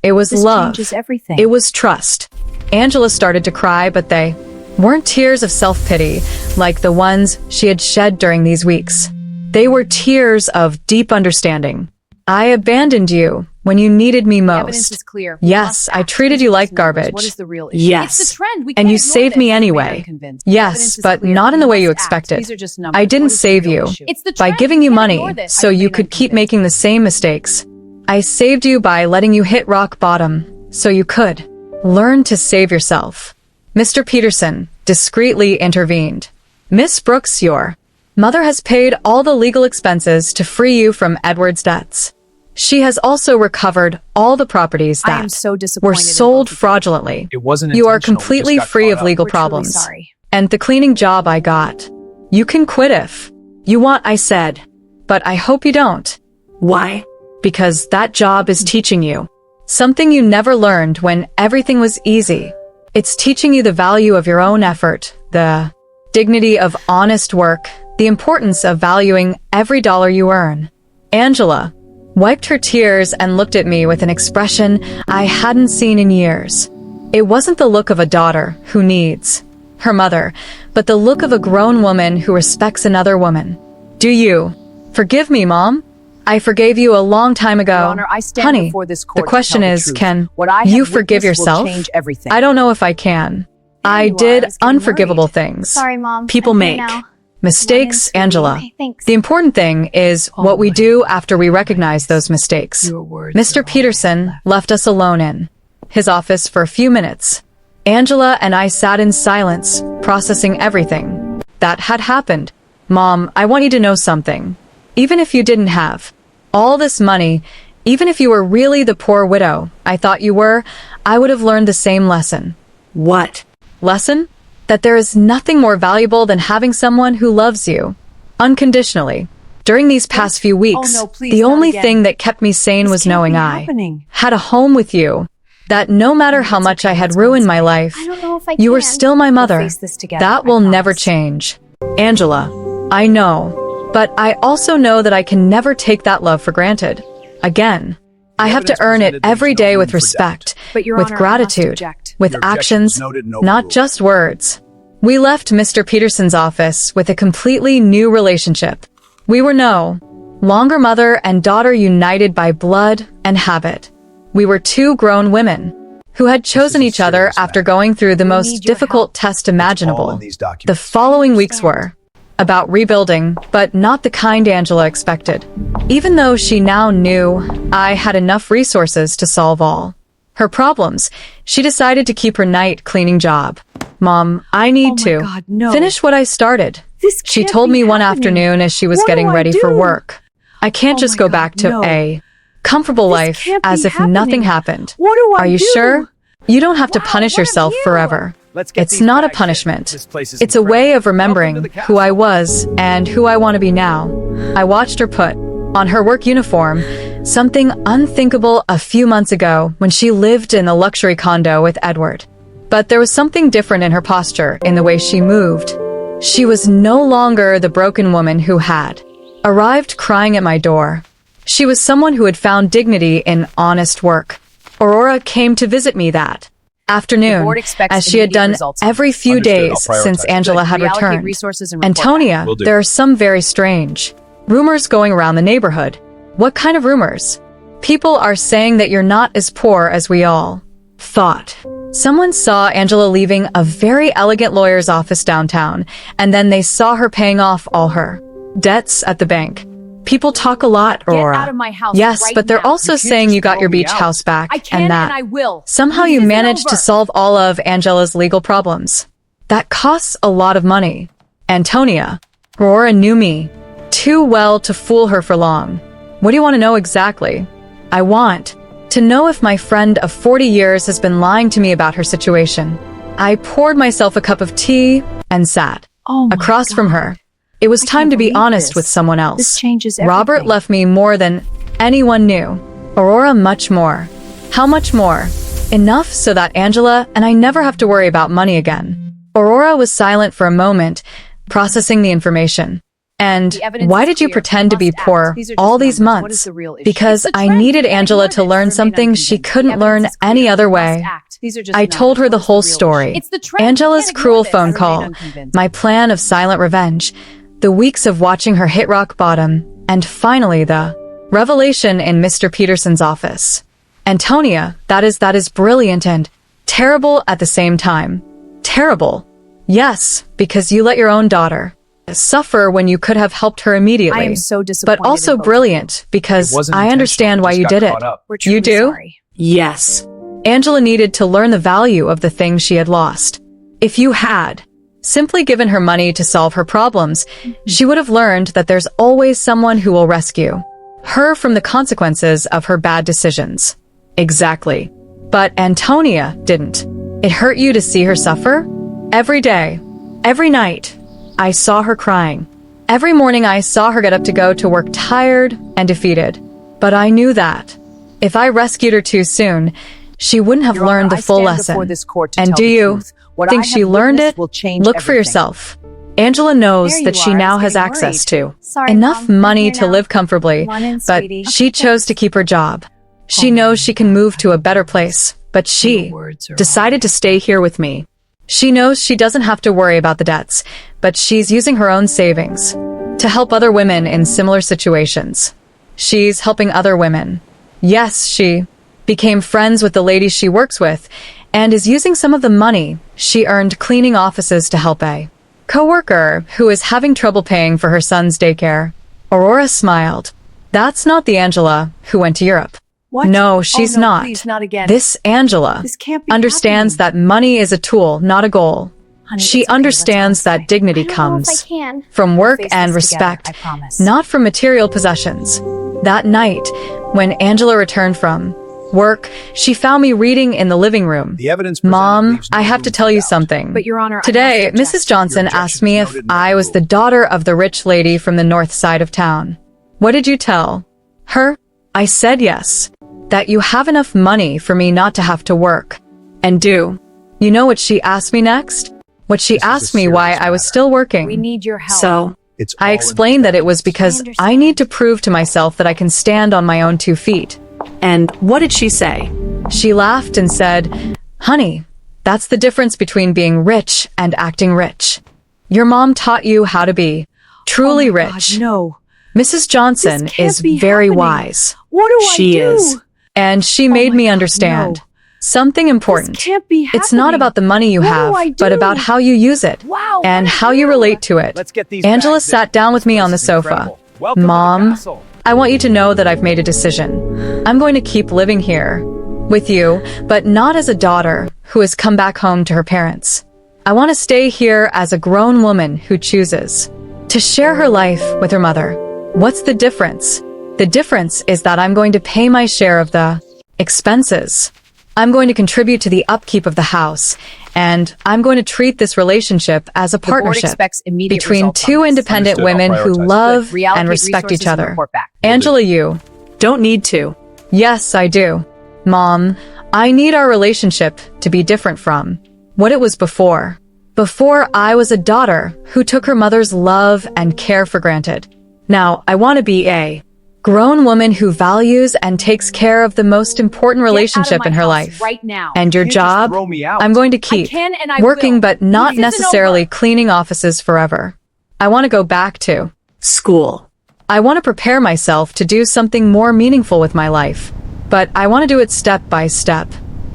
It was love. Changes everything. It was trust. Angela started to cry, but they weren't tears of self-pity like the ones she had shed during these weeks. They were tears of deep understanding. I abandoned you when you needed me most. Evidence is clear. Yes, I treated you like garbage. What is the real issue? Yes. It's the trend. We And can't you ignore saved this. me I'm anyway. convinced. Yes, Evidence is but clear. not in the We way you must act. expected. These are just numbers. I What didn't is the save real you issue? It's the by trend. giving We you can't money ignore this. so I you remain could keep unconvinced. making the same mistakes. I saved you by letting you hit rock bottom so you could learn to save yourself. Mr. Peterson discreetly intervened. Miss Brooks, your mother has paid all the legal expenses to free you from Edward's debts. She has also recovered all the properties I am that so were disappointed in sold both of you. fraudulently. It wasn't You are intentional, we just completely got free caught of up. legal We're truly problems. sorry. And the cleaning job I got. You can quit if you want, I said. But I hope you don't. Why? Because that job is teaching you something you never learned when everything was easy. It's teaching you the value of your own effort, the dignity of honest work, the importance of valuing every dollar you earn. Angela wiped her tears and looked at me with an expression I hadn't seen in years. It wasn't the look of a daughter who needs her mother, but the look of a grown woman who respects another woman. Do you forgive me, Mom? I forgave you a long time ago. Your Honor, I stand Honey, before this court the to question tell the is, truth. can What I have you forgive witnessed will yourself? change everything. I don't know if I can. I you are. did I was getting unforgivable worried. things. Sorry, Mom. People I'm here make now. Mistakes, Angela. Okay, thanks. The important thing is what we do after we recognize those mistakes. Your words Mr. Peterson left us alone in his office for a few minutes. Angela and I sat in silence, processing everything that had happened. Mom, I want you to know something. Even if you didn't have all this money, even if you were really the poor widow I thought you were, I would have learned the same lesson. What? Lesson? That there is nothing more valuable than having someone who loves you unconditionally. During these past few weeks, Oh, no, please, the not only again. thing that kept me sane This was can't knowing be I happening. had a home with you. That no matter how much I had ruined my life, I don't know if I you were can. still my mother. face this together, That I will never promise. change. Angela, I know, but I also know that I can never take that love for granted. Again, I have to evidence earn it presented leaves every no day room with for doubt. respect, But, Your with Honor, I must gratitude, object. with Your objection actions, is noted, no not rule. just words. We left Mr. Peterson's office with a completely new relationship. We were no longer mother and daughter united by blood and habit. We were two grown women who had chosen a each other serious after matter. going through the most need your difficult test all imaginable. in these documents. The following weeks were about rebuilding, but not the kind Angela expected. Even though she now knew I had enough resources to solve all her problems, she decided to keep her night cleaning job. Mom, I need Oh my to God, no. finish what I started. This She can't told be me one happening. afternoon as she was What getting do I ready for do? work. I can't Oh just my go God, back to no. a comfortable This life can't as be if nothing happening. happened. What do I Are you do? sure? You don't have to Wow, punish what of yourself you? forever. Let's get It's these not a bags in. punishment. This place is It's a way of incredible. remembering Welcome to the who I castle. was and who I want to be now. I watched her put on her work uniform, something unthinkable a few months ago when she lived in a luxury condo with Edward. But there was something different in her posture, in the way she moved. She was no longer the broken woman who had arrived crying at my door. She was someone who had found dignity in honest work. Aurora came to visit me that The afternoon, board expects as she had immediate done results. every few Understood. days I'll prioritize since it. Angela had Reallocate returned. resources and report Antonia, Will do. there are some very strange rumors going around the neighborhood. What kind of rumors? People are saying that you're not as poor as we all thought. Someone saw Angela leaving a very elegant lawyer's office downtown, and then they saw her paying off all her debts at the bank. People talk a lot, Aurora. out of my house Yes, right but they're now. also You can't saying just you got throw your me beach out. house back, I can and that and I will. somehow This you isn't managed to over. solve all of Angela's legal problems. That costs a lot of money. Antonia, Aurora knew me too well to fool her for long. What do you want to know exactly? I want to know if my friend of 40 years has been lying to me about her situation. I poured myself a cup of tea and sat Oh my across from God. her. It was I time can't to be believe honest this. with someone else. This changes Robert everything. left me more than anyone knew. Aurora much more. How much more? Enough so that Angela and I never have to worry about money again. Aurora was silent for a moment, processing the information. And why did you pretend to be poor all these months? Because I needed Angela to learn something she couldn't learn any other way. I told her the whole story. Angela's cruel phone call, my plan of silent revenge, the weeks of watching her hit rock bottom, and finally the revelation in Mr. Peterson's office. Antonia, that is brilliant and terrible at the same time. Terrible. Yes, because you let your own daughter suffer when you could have helped her immediately. I am so disappointed. But also brilliant, because I understand why you did it. You do? Sorry. Yes. Angela needed to learn the value of the things she had lost. If you had simply given her money to solve her problems, she would have learned that there's always someone who will rescue her from the consequences of her bad decisions. Exactly. But Antonia didn't. It hurt you to see her suffer? Every day, every night, I saw her crying. Every morning I saw her get up to go to work tired and defeated. But I knew that if I rescued her too soon, she wouldn't have learned the full lesson. And do you think she learned it? Look for yourself. Angela knows that she now has access to enough money to live comfortably, but she chose to keep her job. She knows she can move to a better place, but she decided to stay here with me. She knows she doesn't have to worry about the debts, but she's using her own savings to help other women in similar situations. She's helping other women. Yes, she became friends with the ladies she works with and is using some of the money she earned cleaning offices to help a coworker who is having trouble paying for her son's daycare. Aurora smiled. That's not the Angela who went to Europe. What? No, she's Oh, no, not. please, not again. This Angela This can't be understands happening. that money is a tool, not a goal. Honey, She it's okay, understands let's all that dignity I don't know if comes I can. from work Face and this together, respect, I promise. not from material possessions. That night, when Angela returned from work, she found me reading in the living room. The evidence presented Mom, leaves no I have room to for tell you doubt. something. But, Your Honor, I have Today, to object. Mrs. Johnson Your asked me if objection is noted and I was the overruled. daughter of the rich lady from the north side of town. What did you tell her? I said yes. That you have enough money for me not to have to work. And do. You know what she asked me next? What she This is a asked me why serious I was matter. still working. We need your help. So, It's I all in explained that it was because I I understand. need to prove to myself that I can stand on my own 2 feet. and what did she say? She laughed and said, "Honey, that's the difference between being rich and acting rich. Your mom taught you how to be truly Oh my God, rich." no. Mrs. Johnson This can't is be very happening. wise, What do She I do? is. and she made my me God, understand no. something important. This can't be It's not happening. about the money you What do have, I but do? about how you use it Wow, and what do how I you do? relate to it. Let's get these Angela bags sat in. down with This me place on the is sofa. incredible. Welcome to the Mom, castle. I want you to know that I've made a decision. I'm going to keep living here with you, but not as a daughter who has come back home to her parents. I want to stay here as a grown woman who chooses to share her life with her mother. What's the difference? The difference is that I'm going to pay my share of the expenses. I'm going to contribute to the upkeep of the house, and I'm going to treat this relationship as a The board partnership expects immediate between results on two this. independent Understood. I'll women who prioritize. love Good. Reallocate and respect resources each and other. report back. Angela, you. Don't need to. Yes, I do. Mom, I need our relationship to be different from what it was before. Before, I was a daughter who took her mother's love and care for granted. Now, I want to be a grown woman who values and takes care of the most important relationship in her life. right now. And your You can't just job, throw me out. I'm going to keep can and I working, will. but not This isn't necessarily over. cleaning offices forever. I want to go back to School. I want to prepare myself to do something more meaningful with my life, but I want to do it step by step,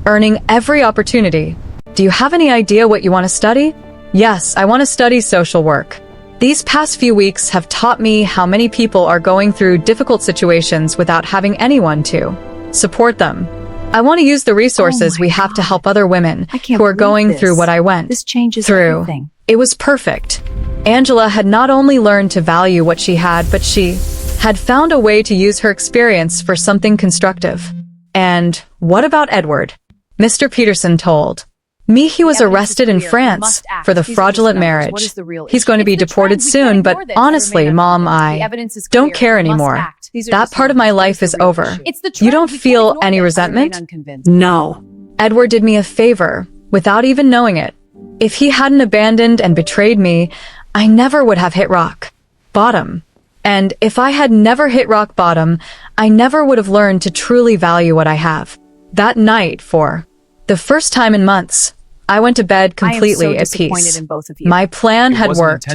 earning every opportunity. Do you have any idea what you want to study? Yes, I want to study social work. These past few weeks have taught me how many people are going through difficult situations without having anyone to support them. I want to use the resources Oh my we have to God. help other women I can't who are believe going this. through what I went This changes through. everything. It was perfect. Angela had not only learned to value what she had, but she had found a way to use her experience for something constructive. And what about Edward? Mr. Peterson told me he was The evidence arrested is in clear. We France must act. for the These are just fraudulent numbers. marriage. What is the real He's going to issue? be It's the deported trend. We soon, can't but ignore this. honestly, Remain Mom, unconvinced. The I evidence is don't clear. care We must anymore. act. These are That just part of numbers. my What life the is real over. issue? It's the You trend. don't We can't feel ignore any this. Remain resentment? unconvinced. No. Edward did me a favor without even knowing it. If he hadn't abandoned and betrayed me, I never would have hit rock bottom. And if I had never hit rock bottom, I never would have learned to truly value what I have. That night, for the first time in months, I went to bed completely at peace. in both of you. My plan had worked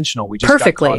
perfectly.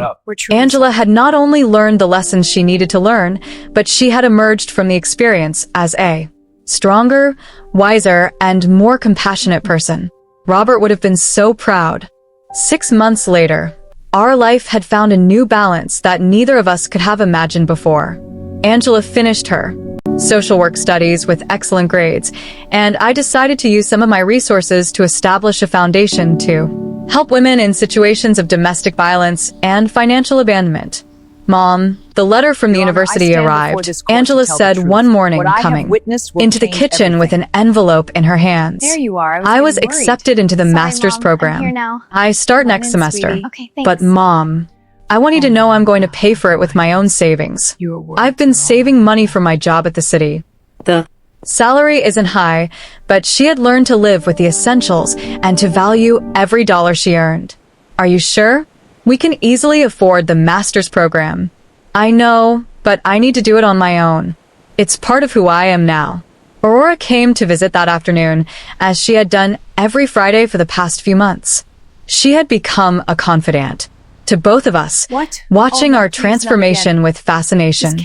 Angela had not only learned the lessons she needed to learn, but she had emerged from the experience as a stronger, wiser, and more compassionate person. Robert would have been so proud. 6 months later, our life had found a new balance that neither of us could have imagined before. Angela finished her social work studies with excellent grades, and I decided to use some of my resources to establish a foundation to help women in situations of domestic violence and financial abandonment. Mom, the letter from the university arrived. Angela said one morning, coming into the kitchen with an envelope in her hands. There you are. I was accepted into the master's program. I start next semester. Okay, thanks. But Mom, I want you to know I'm going to pay for it with my own savings. I've been saving money for my job at the city. The salary isn't high, but she had learned to live with the essentials and to value every dollar she earned. Are you sure? We can easily afford the master's program. I know, but I need to do it on my own. It's part of who I am now. Aurora came to visit that afternoon, as she had done every Friday for the past few months. She had become a confidant to both of us, watching our transformation with fascination.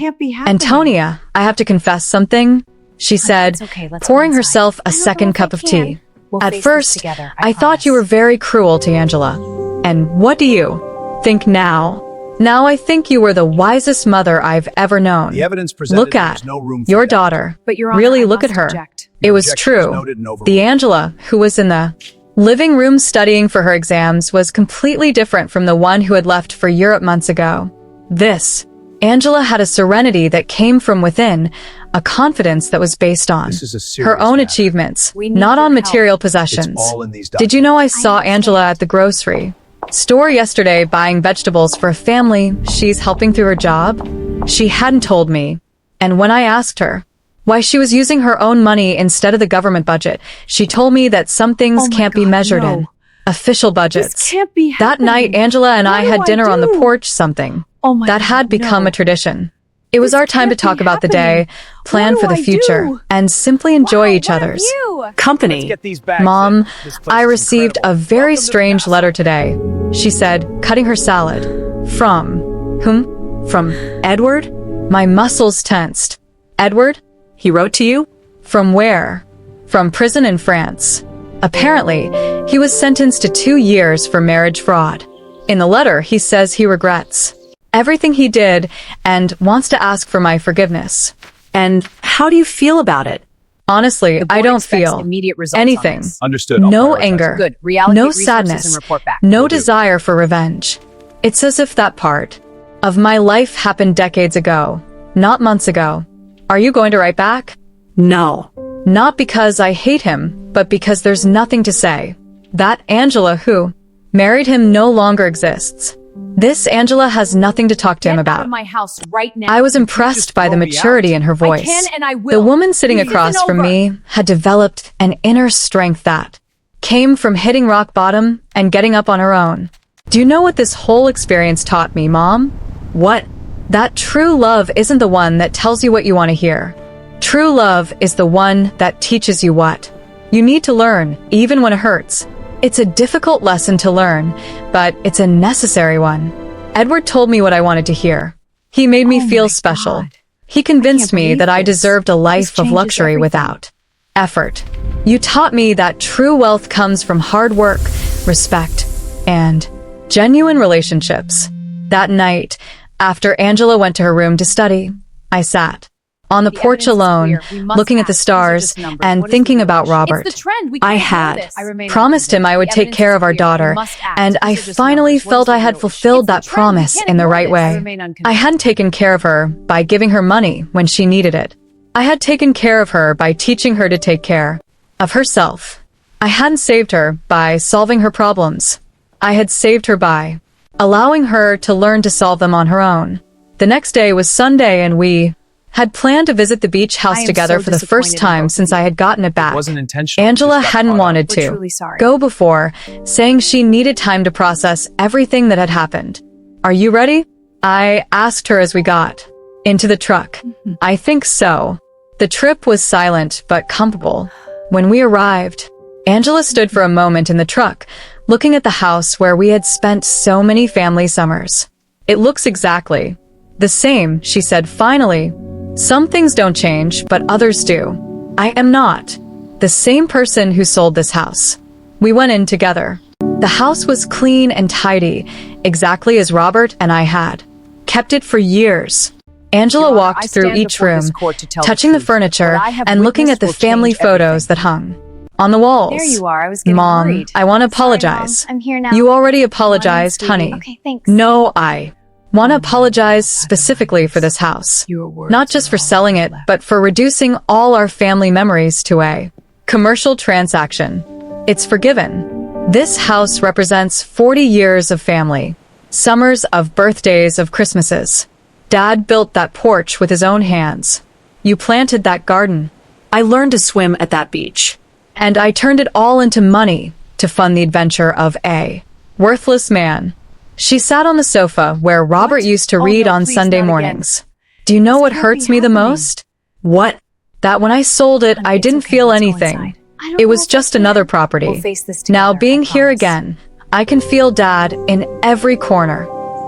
Antonia, I have to confess something, she said, pouring herself a second cup of tea. At first, I thought you were very cruel to Angela. And what do you think now? Now I think you were the wisest mother I've ever known. The evidence presented, look at no room for your doubt. daughter. But Your Honor, really I look at must her. object. It was objection true. was noted and overruled. The Angela who was in the living room studying for her exams was completely different from the one who had left for Europe months ago. This Angela had a serenity that came from within, a confidence that was based on This is a serious her own matter. achievements, We need not your on help. material possessions. It's all in these Did you know I saw Angela at the grocery store yesterday buying vegetables for a family she's helping through her job? She hadn't told me. And when I asked her why she was using her own money instead of the government budget, she told me that some things Oh my can't be God, measured no. in official budgets. This can't be That happening. night, Angela and I What had do dinner on the do? porch, something Oh my that God, had become no. a tradition. It was This our time to can't talk be about the day, happening. plan What for do the I future, do? and simply enjoy each What other's you? Company. Get these bags Mom, in. This place I is received a incredible. very Welcome to the strange castle. letter today, she said, cutting her salad. From whom? From Edward? My muscles tensed. Edward? He wrote to you? From where? From prison in France. Apparently, he was sentenced to 2 years for marriage fraud. In the letter, he says he regrets everything he did and wants to ask for my forgiveness. And how do you feel about it? Honestly, The I board don't expects feel immediate results on anything. this. Understood. I'll No prioritize anger. it. Good. Reallocate No resources sadness. and report back. No Will do. desire for revenge. It's as if that part of my life happened decades ago, not months ago. Are you going to write back? No. Not because I hate him, but because there's nothing to say. That Angela who married him no longer exists. This Angela has nothing to talk to him Get out about. of my house right now. I was impressed by the throw me maturity out. in her voice. I can and I will. The woman sitting This across isn't from over. me had developed an inner strength that came from hitting rock bottom and getting up on her own. Do you know what this whole experience taught me, Mom? What? That true love isn't the one that tells you what you want to hear. True love is the one that teaches you what you need to learn, even when it hurts. It's a difficult lesson to learn, but it's a necessary one. Edward told me what I wanted to hear. He made me Oh feel my special. God. He convinced can't me believe that I this. deserved a life This of changes luxury everything. without effort. You taught me that true wealth comes from hard work, respect, and genuine relationships. That night, after Angela went to her room to study, I sat on the porch evidence is alone, clear. We must looking at the act. These are stars just numbers. and What is thinking the about real issue? Robert. It's the trend. We I can't had ignore this. I remain Promised him I would The take evidence care is of our clear. daughter, We must act. and I These are just finally numbers. What felt is the I had real issue? fulfilled It's the that trend. We promise can't in the ignore right this. I way. remain I unconvinced. hadn't taken care of her by giving her money when she needed it. I had taken care of her by teaching her to take care of herself. I hadn't saved her by solving her problems. I had saved her by allowing her to learn to solve them on her own. The next day was Sunday and we had planned to visit the beach house together for the first time since I had gotten it back. wasn't intentional. Angela Just got hadn't caught up. wanted We're to truly sorry. go before, saying she needed time to process everything that had happened. Are you ready? I asked her as we got into the truck. I think so. The trip was silent but comfortable. When we arrived, Angela stood for a moment in the truck, looking at the house where we had spent so many family summers. It looks exactly the same, she said finally. Some things don't change, but others do. I am not the same person who sold this house. We went in together. The house was clean and tidy, exactly as Robert and I had kept it for years. Angela Your Honor, I walked through stand each before room, this court to tell the touching the truth. furniture What I have and looking at witnessed the will family change photos that everything. hung on the walls. There you are. I was getting Mom, worried. I want to Sorry, Mom. apologize. I'm here now. You already apologized, Morning, honey. Okay, thanks. No, I want to apologize specifically for this house. Your words Not just are for all selling it, left. but for reducing all our family memories to a commercial transaction. It's forgiven. This house represents 40 years of family, summers of birthdays of Christmases. Dad built that porch with his own hands. You planted that garden. I learned to swim at that beach. And I turned it all into money to fund the adventure of a worthless man. She sat on the sofa where Robert used to Oh, read no, on please, Sunday not again. mornings. Do you know what can't hurts be me the happening. most? What? That when I sold it, I It's didn't okay, feel let's go anything. inside. I don't It know was if I just can. another property. We'll face this Now together, being I here promise. again, I can feel Dad in every corner.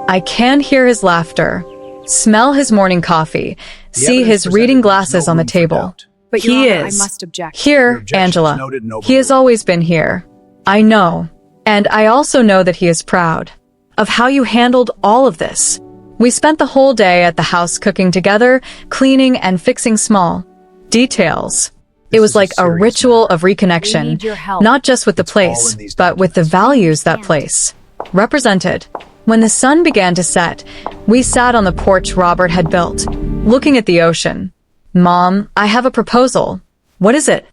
I can hear his laughter, smell his morning coffee, The see evidence his presented reading leaves no glasses on the room for table. doubt. But Your He Honor, is. I must object. Here, Your objection is Angela. noted and He has overruled. always been here. I know. And I also know that he is proud of how you handled all of this. We spent the whole day at the house cooking together, cleaning and fixing small details. It This was is a like a serious ritual matter. of We reconnection, need your help. not just with the It's all place, in these but with the documents. values that place represented. When the sun began to set, we sat on the porch Robert had built, looking at the ocean. Mom, I have a proposal. What is it?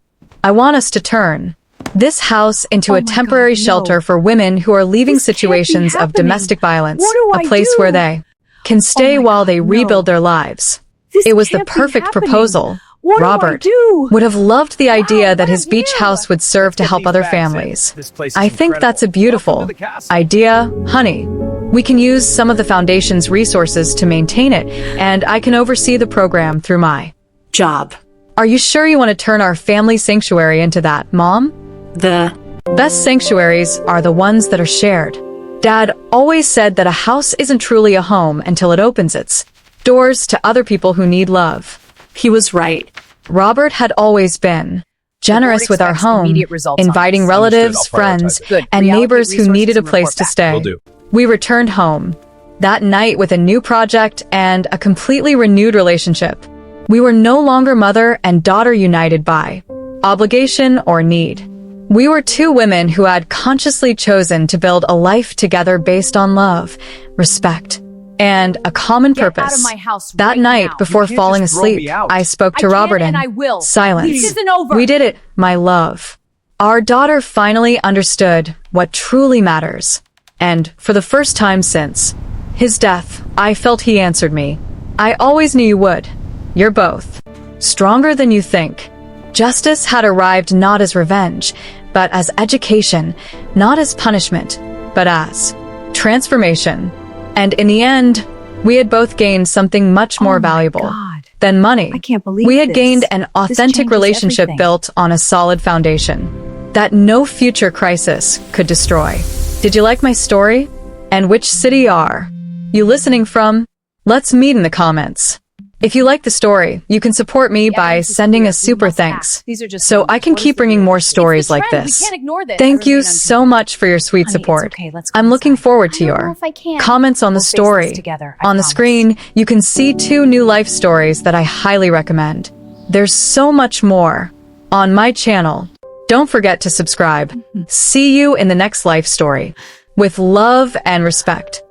I want us to turn this house into Oh a my temporary God, no. shelter for women who are leaving This can't be situations of happening. domestic violence, What do a I place do? where they can stay my while God, they no. rebuild their lives. This It was the can't be perfect happening. proposal. What do I Robert do? would have loved the idea Wow, that what his of beach you? house would serve to Get help these other bags in. families. This place is I think that's a incredible. beautiful Welcome to the castle. idea, honey. We can use some of the foundation's resources to maintain it, and I can oversee the program through my Job. Are you sure you want to turn our family sanctuary into that, Mom? The Best sanctuaries are the ones that are shared. Dad always said that a house isn't truly a home until it opens its doors to other people who need love. he was right. Robert had always been generous with our expects home, immediate results on inviting this. relatives, Understood. I'll friends, prioritize it. Good. and Reallocate neighbors who resources needed a and place report to back. stay. Will do. We returned home that night with a new project and a completely renewed relationship. We were no longer mother and daughter united by obligation or need. We were two women who had consciously chosen to build a life together based on love, respect, and a common Get purpose. out of my house That right night, now. before You can't falling just throw asleep, me out. I spoke to I can Robert and in I will. silence. This isn't over. We did it, my love. Our daughter finally understood what truly matters. And for the first time since his death, I felt he answered me. I always knew you would. You're both stronger than you think. Justice had arrived not as revenge, but as education, not as punishment, but as transformation. And in the end, we had both gained something much more Oh my valuable God. than money. I can't believe We had this. gained an This authentic changes relationship everything. built on a solid foundation that no future crisis could destroy. Did you like my story? And which city are you listening from? Let's meet in the comments. If you like the story, you can support me The by evidence is sending clear. a super We must thanks, act. These are just so numbers. I can What is keep the bringing deal? more It's the stories like trend. this. We can't ignore this. Thank I you remain so unconvinced. much for your sweet Honey, it's support. okay. Let's go I'm looking inside. forward to I don't know your if I can. comments on the We'll face this story. together, I On the promise. screen, you can see 2 new life stories that I highly recommend. There's so much more on my channel. Don't forget to subscribe. See you in the next life story. With love and respect.